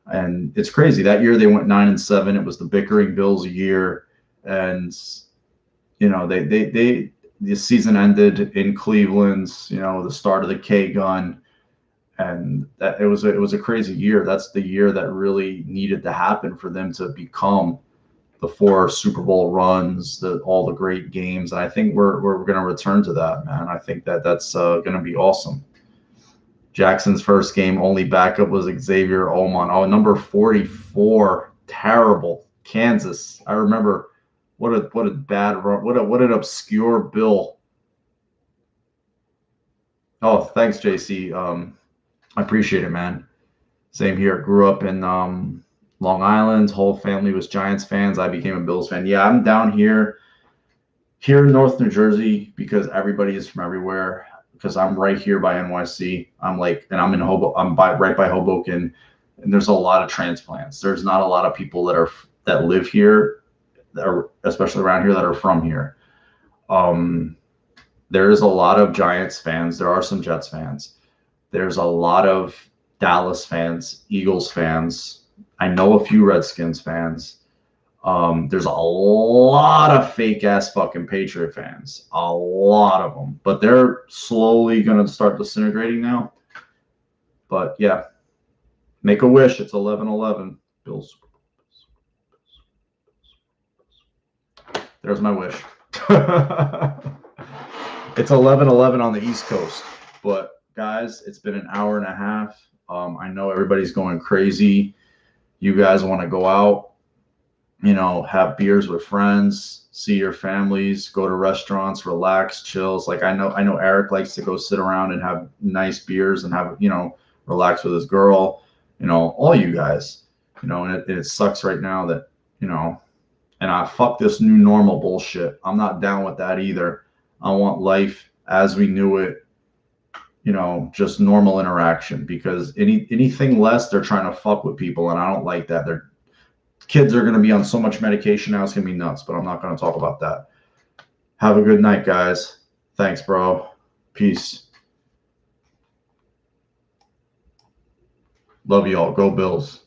And it's crazy. That year they went 9-7. It was the bickering Bills year, and the season ended in Cleveland. The start of the K gun. And that it was a crazy year. That's the year that really needed to happen for them to become the 4 Super Bowl runs, all the great games. And I think we're going to return to that, man. I think that's going to be awesome. Jackson's first game, only backup was Xavier Oman. Oh, number 44, terrible. Kansas. I remember what a bad run. What an obscure Bill. Oh, thanks, JC. I appreciate it, man. Same here. Grew up in Long Island. Whole family was Giants fans. I became a Bills fan. Yeah, I'm down here in North New Jersey because everybody is from everywhere. Because I'm right here by NYC. I'm in right by Hoboken, and there's a lot of transplants. There's not a lot of people that live here, especially around here, that are from here. There's a lot of Giants fans. There are some Jets fans. There's a lot of Dallas fans, Eagles fans. I know a few Redskins fans. There's a lot of fake ass fucking Patriot fans. A lot of them. But they're slowly going to start disintegrating now. But yeah, make a wish. It's 11-11. Bills. There's my wish. It's 11-11 on the East Coast. But guys, it's been an hour and a half. I know everybody's going crazy. You guys want to go out, have beers with friends, see your families, go to restaurants, relax, chills. Like I know Eric likes to go sit around and have nice beers and have, relax with his girl, all you guys, and it sucks right now that, and I fuck this new normal bullshit. I'm not down with that either. I want life as we knew it. Just normal interaction, because anything less, they're trying to fuck with people, and I don't like that. Kids are going to be on so much medication now, it's going to be nuts, but I'm not going to talk about that. Have a good night, guys. Thanks, bro. Peace. Love you all. Go Bills.